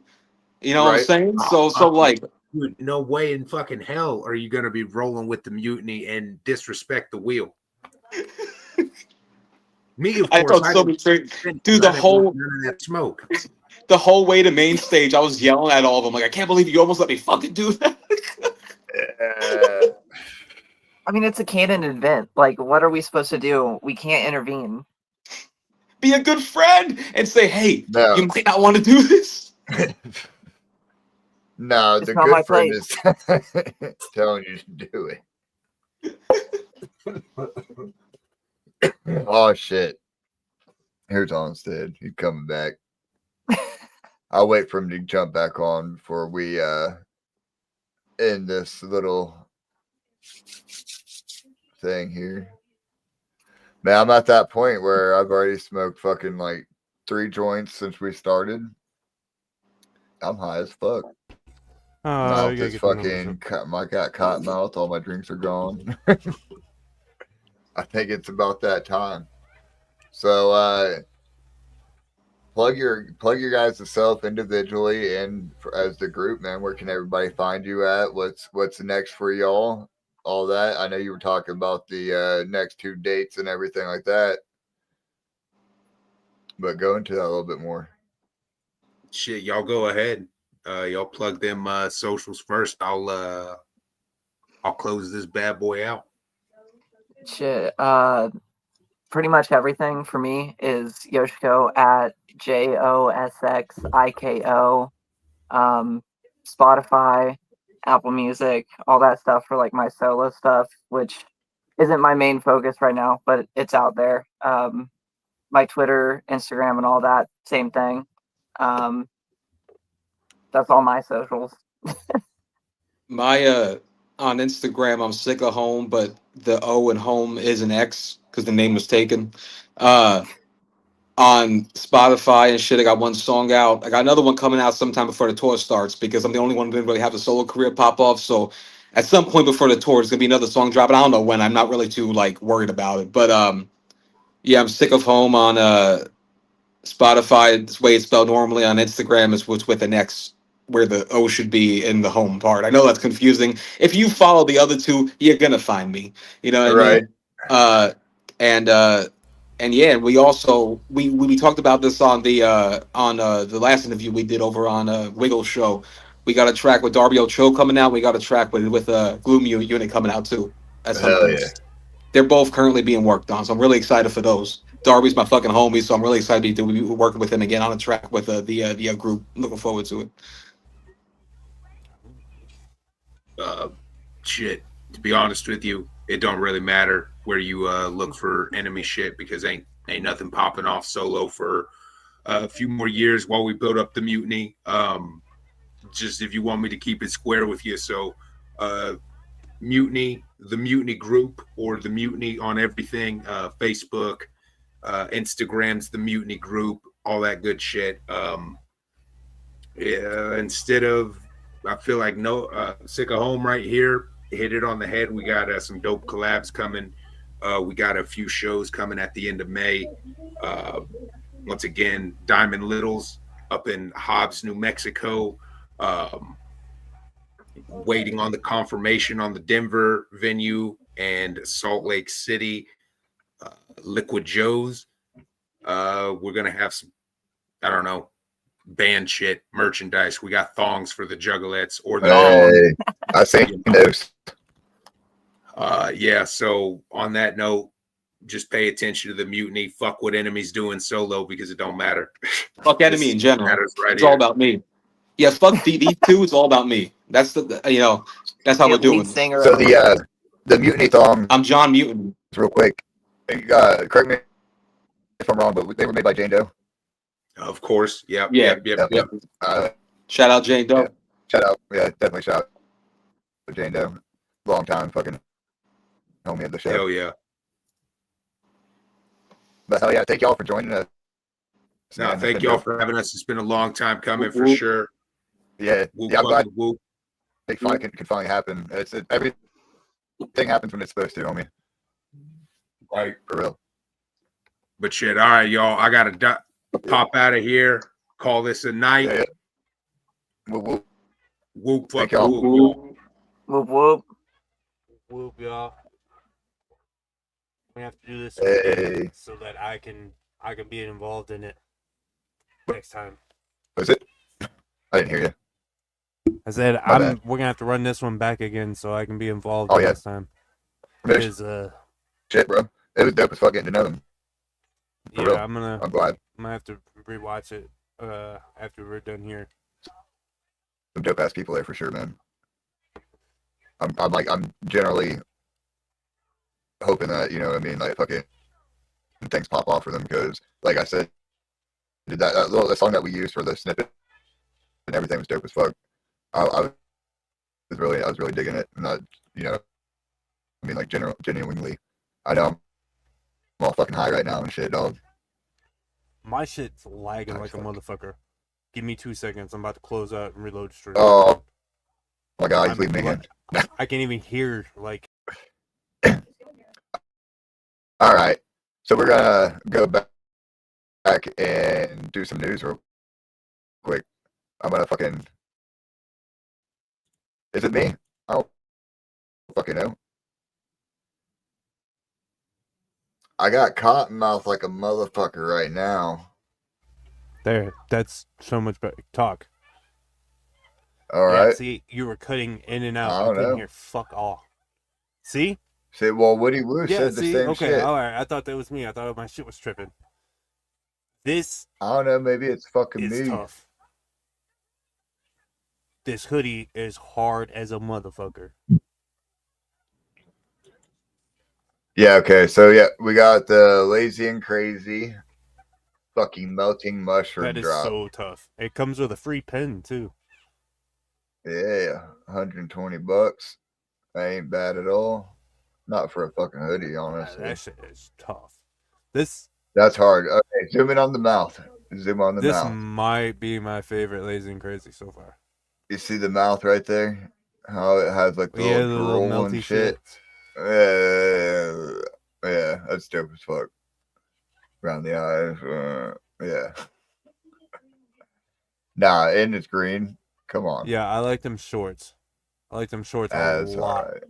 You know what I'm Right. saying? So like Dude, no way in fucking hell are you going to be rolling with the mutiny and disrespect the wheel. Me, of I course, felt so betrayed. Dude, I didn't want none of that smoke. the whole way to main stage, I was yelling at all of them like, I can't believe you almost let me fucking do that. I mean, it's a canon event. Like, what are we supposed to do? We can't intervene. Be a good friend and say, hey, No. you might not want to do this. No, It's the not my good friend place. is telling you to do it. Oh shit. Here's Onstead. He's coming back. I'll wait for him to jump back on before we end this little thing here. Man, I'm at that point where I've already smoked fucking like 3 joints since we started. I'm high as fuck. Mouth is fucking I got cotton mouth. All my drinks are gone. I think it's about that time. So plug your guys' self individually and as the group, man. Where can everybody find you at? What's next for y'all? All that. I know you were talking about the next 2 dates and everything like that. But go into that a little bit more. Shit, y'all go ahead. Y'all plug them socials first. I'll close this bad boy out. Shit. Pretty much everything for me is Yoshiko at JOSXIKO. Spotify, Apple Music, all that stuff for like my solo stuff, which isn't my main focus right now, but it's out there. My Twitter, Instagram, and all that, same thing. That's all my socials. My on Instagram, I'm sick of home, but the O in home is an X because the name was taken. Uh, on Spotify and shit, I got one song out. I got another one coming out sometime before the tour starts because I'm the only one who didn't really have a solo career pop off. So at some point before the tour, there's gonna be another song dropping. I don't know when. I'm not really too like worried about it, but yeah, I'm sick of home on Spotify. This way it's spelled normally. On Instagram is what's with an X, where the O should be in the home part. I know that's confusing. If you follow the other two, you're gonna find me. You know what I Right. mean? Uh, and yeah, we also we talked about this on the last interview we did over on Wiggle Show. We got a track with Darby Ocho coming out. We got a track with Gloom Unit coming out too at some Hell point. yeah. They're both currently being worked on, so I'm really excited for those. Darby's my fucking homie, so I'm really excited to be working with him again on a track with the group. Looking forward to it. Shit. To be honest with you, it don't really matter where you look for enemy shit because ain't nothing popping off solo for a few more years while we build up the mutiny. Just if you want me to keep it square with you, so Mutiny, the Mutiny group, or the Mutiny on everything, Facebook, Instagram's the Mutiny group, all that good shit. Yeah, instead of, I feel like sick of home right here. Hit it on the head. We got some dope collabs coming. We got a few shows coming at the end of May. Once again, Diamond Littles up in Hobbs, New Mexico. Waiting on the confirmation on the Denver venue and Salt Lake City, Liquid Joe's. We're gonna have some, I don't know, band shit, merchandise. We got thongs for the juggalettes or the Hey, I see those. yeah. So on that note, just pay attention to the mutiny. Fuck what enemy's doing solo because it don't matter. Fuck enemy in general. Matters right It's here. all about me. Yeah, fuck these two. It's all about me. That's that's how we're doing Lead this. singer. So the mutiny thong, I'm John Mutant. real quick. Correct me if I'm wrong, but they were made by Jane Doe. Of course. Yep. Yeah. Yep. Shout out Jane Doe. Yeah. Shout out. Yeah, definitely shout out to Jane Doe. Long time fucking homie of the show. Hell yeah. But hell yeah, thank y'all for joining us. No, Man, thank it's been y'all dope. for having us. It's been a long time coming for Whoop. sure. Yeah, Whoop, yeah, I'm glad fucking whoop. it finally can finally happen. Everything happens when it's supposed to, homie. Right. For real. But shit, all right, y'all. I gotta pop out of here. Call this a night. Yeah. Whoop. Whoop, Thank fuck, y'all. whoop. Whoop whoop. Whoop, y'all. We have to do this Hey. again so that I can be involved in it next time. Was it? I didn't hear you. I said My bad. we're gonna have to run this one back again so I can be involved Oh, yeah. next time. Finished. Because Shit, bro. It was dope as fuck getting to know them. For real. I'm gonna glad. have to rewatch it after we're done here. Some dope ass people there for sure, man. I'm generally hoping that, you know what I mean, like fucking things pop off for them because, like I said, that song that we used for the snippet and everything was dope as fuck. I was really digging it, and you know, I mean, like genuinely, I know I'm all fucking high right now and shit, dog. My shit's lagging like a motherfucker. Give me 2 seconds. I'm about to close out and reload stream. Oh my god, he's leaving me again. I can't even hear like. All right, so we're gonna go back and do some news real quick. I'm gonna fucking. Is it me? I don't fucking know. I got cotton mouth like a motherfucker right now. There, that's so much better. Talk. All right. Yeah, see, you were cutting in and out. I I don't couldn't know. hear fuck all. See? Say, well, Woody Woo Yeah, said the see? same Okay, shit. alright. I thought that was me. I thought my shit was tripping. This I don't know. Maybe it's fucking is me. tough. This hoodie is hard as a motherfucker. Yeah. Okay. So yeah, we got the lazy and crazy. fucking melting mushroom That is drop. so tough. It comes with a free pen too. Yeah, $120. That ain't bad at all. Not for a fucking hoodie, honestly. That shit is tough. That's hard. Okay, zoom in on the mouth. Zoom on the This mouth. might be my favorite Lazy and Crazy so far. You see the mouth right there? How it has like the little the little drool and melty shit. Yeah, that's dope as fuck. Around the eyes. Yeah. Nah, and it's green. Come on. Yeah, I like them shorts. I like them shorts a That's lot. alright.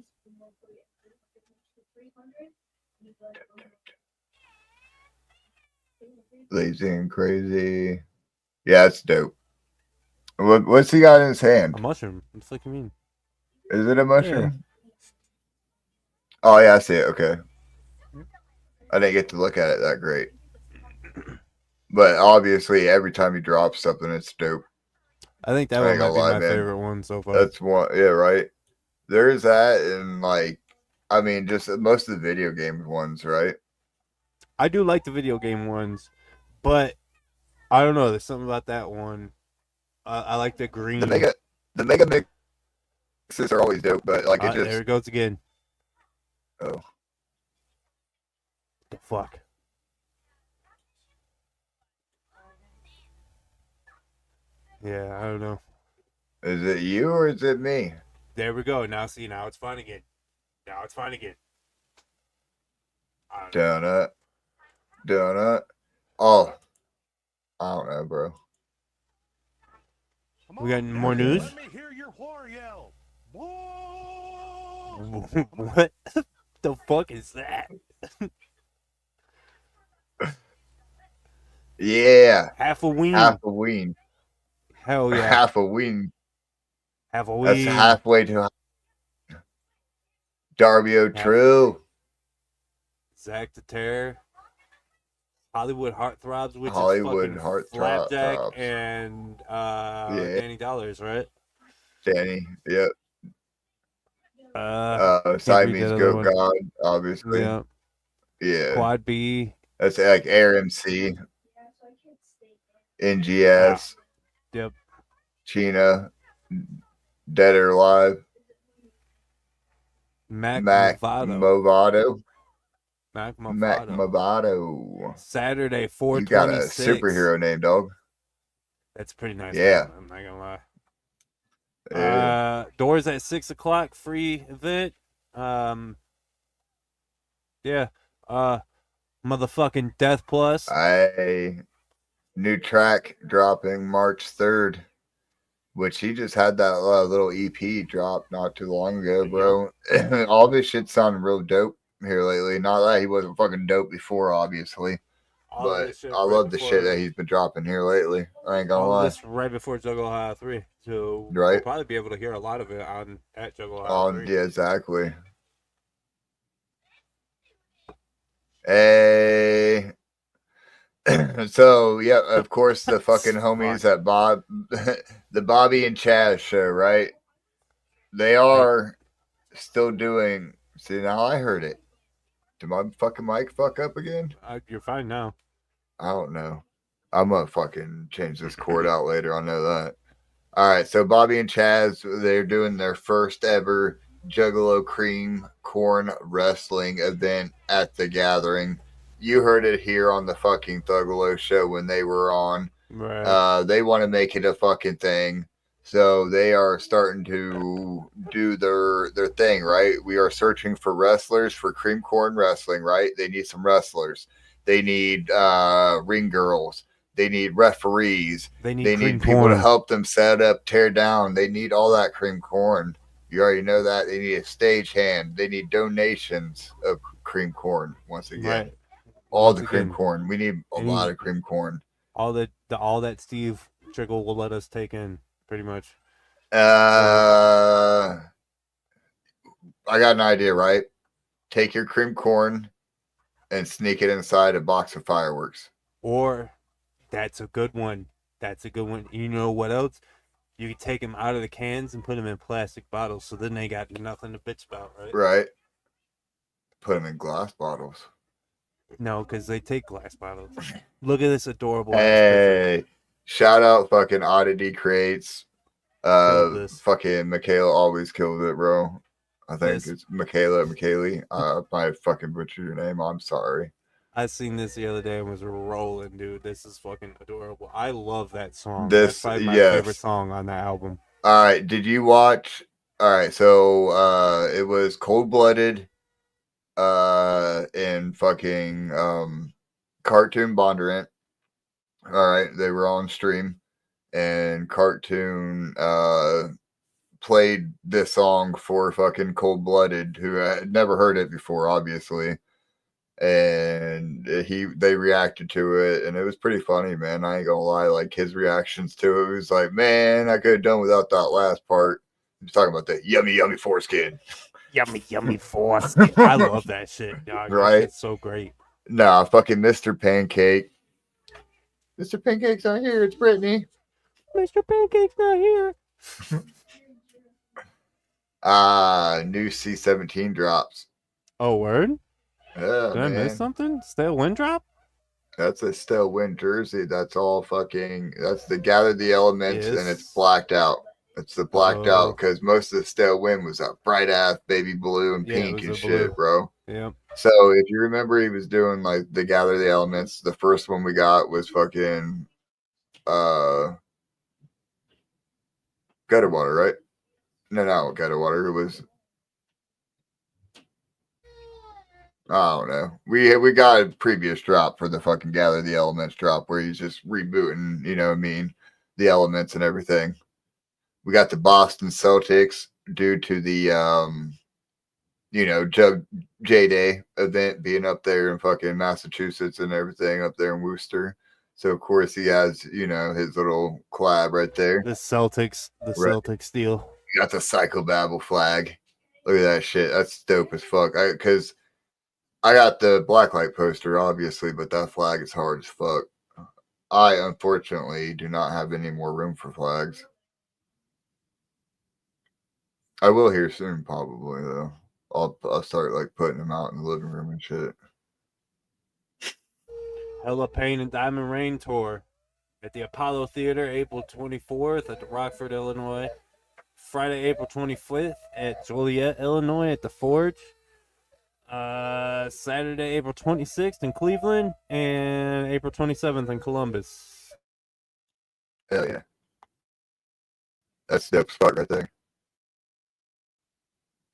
Lazy and Crazy. Yeah, it's dope. What's he got in his hand? A mushroom. What the fuck you mean? Is it a mushroom? Oh yeah, I see it. Okay. I didn't get to look at it that great. But obviously every time he drops something it's dope. I think that I one ain't might gonna be lie, my man. favorite one so far. That's one, yeah, right. There's that, and like, I mean, just most of the video game ones, right? I do like the video game ones, but I don't know. There's something about that one. I like the green. The mega mixes are always dope, but like it just. There it goes again. Oh, The fuck. Yeah, I don't know. is it you or is it me? There we go. Now see, now it's fine again. Donut. Oh, I don't know, bro. We got more news? Let me hear your whore yell. What the fuck is that? Yeah, Half a ween. half a ween. Hell yeah. Half a ween. Half a ween. That's halfway to Darby O'Trill. Zach the Terror. Hollywood Heartthrobs, which Hollywood is fucking Flapjack Heartthrobs. and Yeah. Danny Dollars, right? Danny, yep. Can't read Siamese that other Goat one. God, obviously. Yeah. Yeah. Quad B. That's like RMC, NGS, Yep. China, Dead or Alive, Mac Mac Movado. Movado. Saturday, You got a 4/26. superhero name, dog. That's a pretty nice. Yeah. name, I'm not gonna lie. Yeah. Doors at 6:00. Free event. Yeah. Motherfucking Death Plus. New track dropping March 3rd, which he just had that little EP drop not too long ago, bro. All this shit sounded real dope here lately. Not that he wasn't fucking dope before, obviously. But I love the shit that he's been dropping here lately. I ain't gonna lie. This right before Juggle Ohio 3. So Right. we'll probably be able to hear a lot of it at Juggle Ohio 3. Yeah, exactly. Hey. So yeah, of course the fucking homies at the Bobby and Chaz show, right? They are still doing. See, now I heard it. Did my fucking mic fuck up again? You're fine now. I don't know. I'm gonna fucking change this cord out later. I know that. All right, so Bobby and Chaz, they're doing their first ever Juggalo Cream Corn Wrestling event at the Gathering. You heard it here on the fucking Thuggalo show when they were on. Right. They want to make it a fucking thing. So they are starting to do their thing, right? We are searching for wrestlers for Cream Corn Wrestling, right? They need some wrestlers. They need ring girls. They need referees. They need people to help them set up, tear down. They need all that cream corn. You already know that. They need a stage hand. They need donations of cream corn once again. Right. All the cream corn. We need a lot of cream corn. All that Steve Triggle will let us take in, pretty much. I got an idea, right? Take your cream corn and sneak it inside a box of fireworks. Or that's a good one. You know what else? You can take them out of the cans and put them in plastic bottles, so then they got nothing to bitch about, right? Right. Put them in glass bottles. No, because they take glass bottles. Look at this adorable ass picture. Hey, shout out fucking Oddity Crates. Killed this. Fucking Michaela always kills it, bro. I think This- it's Michaela, Michaeli. I fucking butchered your name. I'm sorry. I seen this the other day and was rolling, dude. This is fucking adorable. I love that song. This- That's probably my yes. favorite song on that album. All right, did you watch? All right, so it was Cold Blooded, and fucking Cartoon Bondurant. All right, they were on stream, and Cartoon played this song for fucking Cold Blooded, who had never heard it before, obviously, and they reacted to it, and it was pretty funny, man. I ain't gonna lie, like his reactions to it was like, man, I could have done without that last part. He's talking about that yummy, yummy foreskin. Yummy, yummy foreskin. I love that shit, dog. Right? That shit's so great. Nah, fucking Mr. Pancake. Mr. Pancake's not here. It's Brittany. Mr. Pancake's not here. New C17 drops. Oh, word? Yeah, Did I miss man. something? Stale wind drop? That's a still win jersey. That's all fucking. That's the Gather the Elements, and it's Yes. blacked out. It's the blacked Oh. out because most of the still win was that bright ass baby blue and Yeah, it pink was and a shit, blue. bro. Yeah. So if you remember, he was doing like the Gather the Elements. The first one we got was fucking gutter water, right? No, gutter water. It was. I don't know. We got a previous drop for the fucking Gather the Elements drop where he's just rebooting, you know what I mean, the elements and everything. We got the Boston Celtics due to the J-Day event being up there in fucking Massachusetts and everything up there in Worcester. So of course he has, his little collab right there. The Celtics Right. Celtics steal. You got the Psychobabble flag. Look at that shit. That's dope as fuck. Because I got the blacklight poster, obviously, but that flag is hard as fuck. I unfortunately do not have any more room for flags. I will here soon, probably though. I'll start like putting them out in the living room and shit. Hella Pain and Diamond Rain tour at the Apollo Theater, April 24th at the Rockford, Illinois. Friday, April 25th at Joliet, Illinois at the Forge. Saturday, April 26th in Cleveland, and April 27th in Columbus. Hell yeah. That's dope spot right there.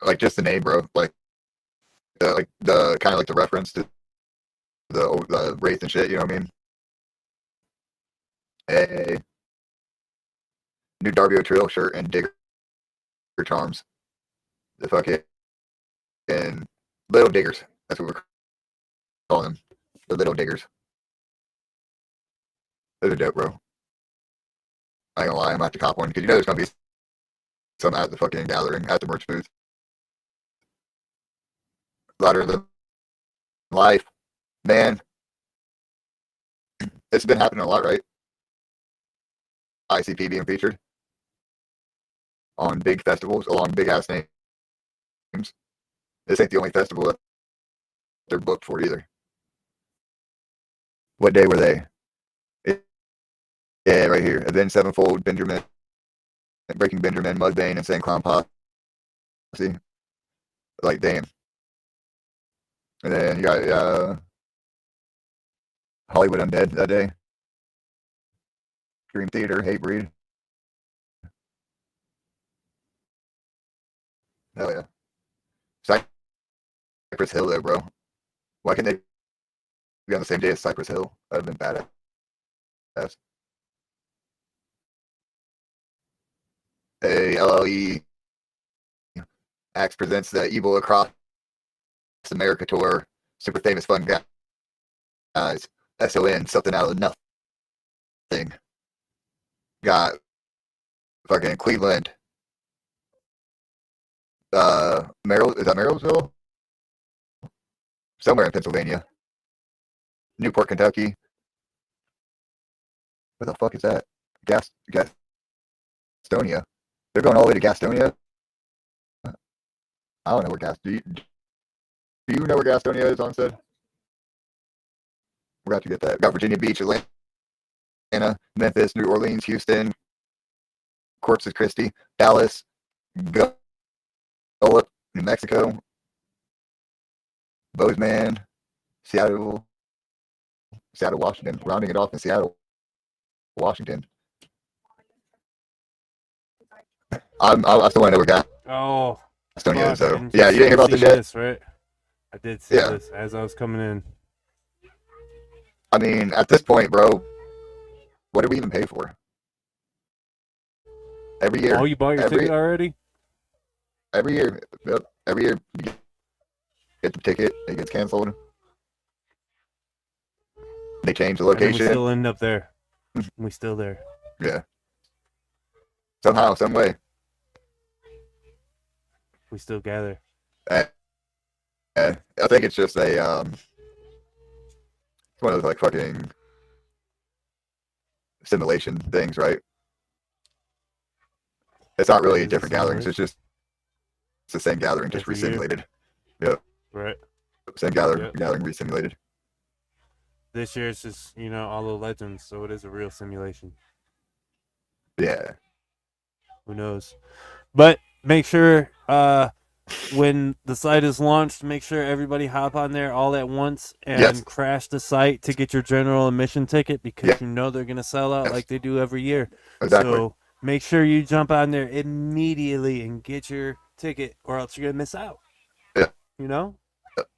Like just the name, bro. Like the kind of like the reference to the Wraith and shit, you know what I mean? Hey. New Darby O'Trill shirt and Digger charms. The fucking Little Diggers. That's what we're calling them. The Little Diggers. Those are dope, bro. I ain't gonna lie, I'm at the cop one because there's gonna be some at the fucking gathering at the merch booth. Louder than life, man. It's been happening a lot, right? ICP being featured on big festivals along big ass names. This ain't the only festival that they're booked for either. What day were they? Yeah, right here. Avenged Sevenfold, Benjamin, Breaking Benjamin, Mudbane, and Insane Clown Posse. Like, damn. And then you got Hollywood Undead that day. Dream Theater, Hatebreed. Hell yeah. Cypress Hill, though, bro. Why can't they be on the same day as Cypress Hill? That would have been badass. Hey, LLE Axe presents the Evil Across America tour. Super famous fun guys. SON, something out of nothing. Got fucking Cleveland. Merrill, is that Merrillsville? Somewhere in Pennsylvania. Newport, Kentucky. Where the fuck is that? Gastonia. They're going all the way to Gastonia? I don't know where do you know where Gastonia is, on said? We're going to get that. We got Virginia Beach, Atlanta, Memphis, New Orleans, Houston, Corpus Christi, Dallas, Gulf, New Mexico, Bozeman, Seattle, Washington. Rounding it off in Seattle, Washington. I still want to know where Oh, Gastonia is, fuck, I though. didn't Yeah, you didn't hear about see this yet? this, right? I did see Yeah. this as I was coming in. I mean, at this point, bro, what do we even pay for? Every year. Oh, you bought your ticket already? Every year. Yep. Every year you get the ticket, it gets canceled. They change the And then location. we still end up there. We still there. Yeah. Somehow, some way. We still gather. I think it's just a it's one of those like fucking simulation things, right? It's not really It is a different gatherings. simulation. It's the same gathering, just Every year. resimulated. Yep. Right. Same gathering, Yep. gathering resimulated. This year it's just, all the legends, so it is a real simulation. Yeah. Who knows? But make sure when the site is launched, make sure everybody hop on there all at once and Yes. crash the site to get your general admission ticket because Yeah. you know they're gonna sell out Yes. like they do every year. Exactly. So make sure you jump on there immediately and get your ticket, or else you're gonna miss out. Yeah.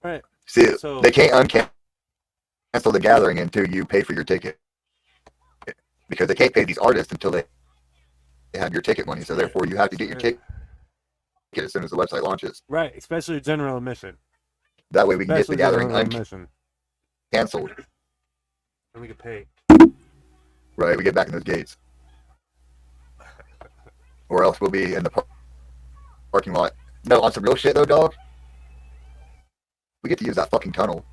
Right. See, So- they can't uncancel the gathering until you pay for your ticket. Because they can't pay these artists until they have your ticket money. So therefore you have to get your ticket as soon as the website launches. Right, especially general admission. That way we can get the Especially gathering general admission. uncanceled. And we can pay. Right, we get back in those gates. Or else we'll be in the parking lot. No, on some real shit though, dog. We get to use that fucking tunnel.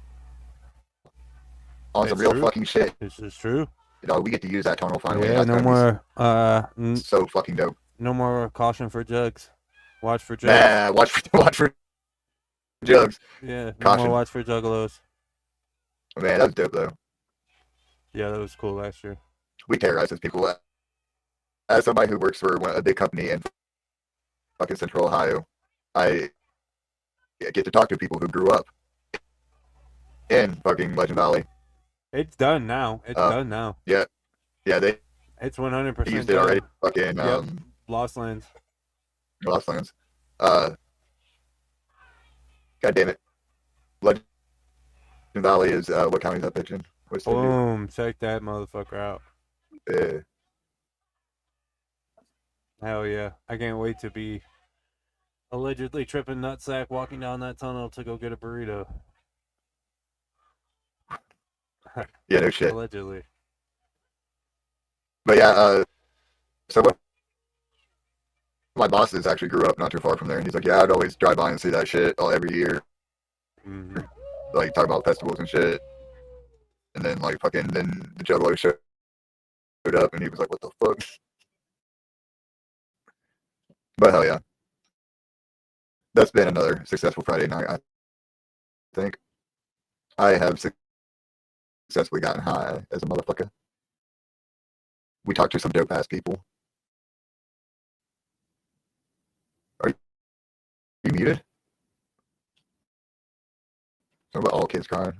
On some It's real true. fucking shit. This is true. We get to use that tunnel finally. Yeah, That's no gonna be more so fucking dope. no more caution for jugs. Watch for jugs. Nah, watch for jugs. Yeah, no Caution. more watch for juggalos. Man, that's dope though. Yeah, that was cool last year. We terrorize those people. As somebody who works for a big company in fucking Central Ohio, I get to talk to people who grew up in fucking Legend Valley. It's done now. It's done now. Yeah, they It's 100% used it done. already. Fucking Yep. Lost Lands. Lost Lands. God damn it. Legend Valley is what county is that bitch in? What city? Boom! Check that motherfucker out. Yeah. Hell yeah! I can't wait to be allegedly tripping nutsack walking down that tunnel to go get a burrito. Yeah, no shit. Allegedly. But yeah, so what? My bosses actually grew up not too far from there, and he's like, "Yeah, I'd always drive by and see that shit every year, hmm like talk about festivals and shit." And then like fucking, then the Juggalo showed up, and he was like, "What the fuck?" But hell yeah, that's been another successful Friday night. I think I have successfully gotten high as a motherfucker. We talked to some dope ass people. Are you muted? What about all kids crying?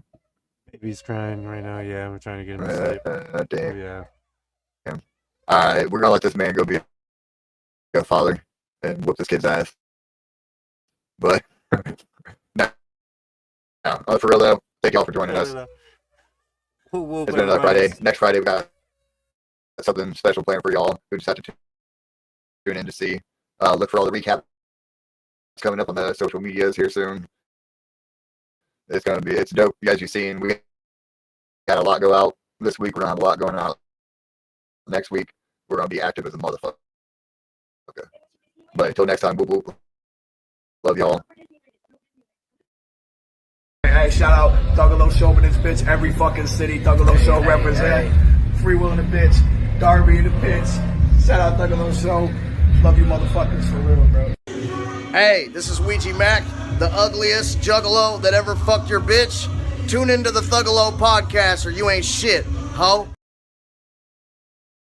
Baby's crying right now. Yeah, we're trying to get him to sleep. Oh, Damn. yeah. All right, we're gonna let this man go be a father and whoop this kid's ass. But no, for real though, thank y'all for joining us. We'll It's been another Friday. Next Friday we got something special planned for y'all. We just have to tune in to see. Look for all the recaps coming up on the social medias here soon. It's dope. As you've seen, we got a lot go out this week. We're gonna have a lot going out next week. We're gonna be active as a motherfucker. Okay. But until next time, whoop. Love y'all. Hey, shout out Thuggalo Show in this bitch. Every fucking city, Thuggalo Show represent. Free Will in the bitch. Darby in the bitch. Shout out Thuggalo Show. Love you motherfuckers for real, bro. Hey, this is Ouija Mac, the ugliest juggalo that ever fucked your bitch. Tune into the Thugalo podcast or you ain't shit, ho.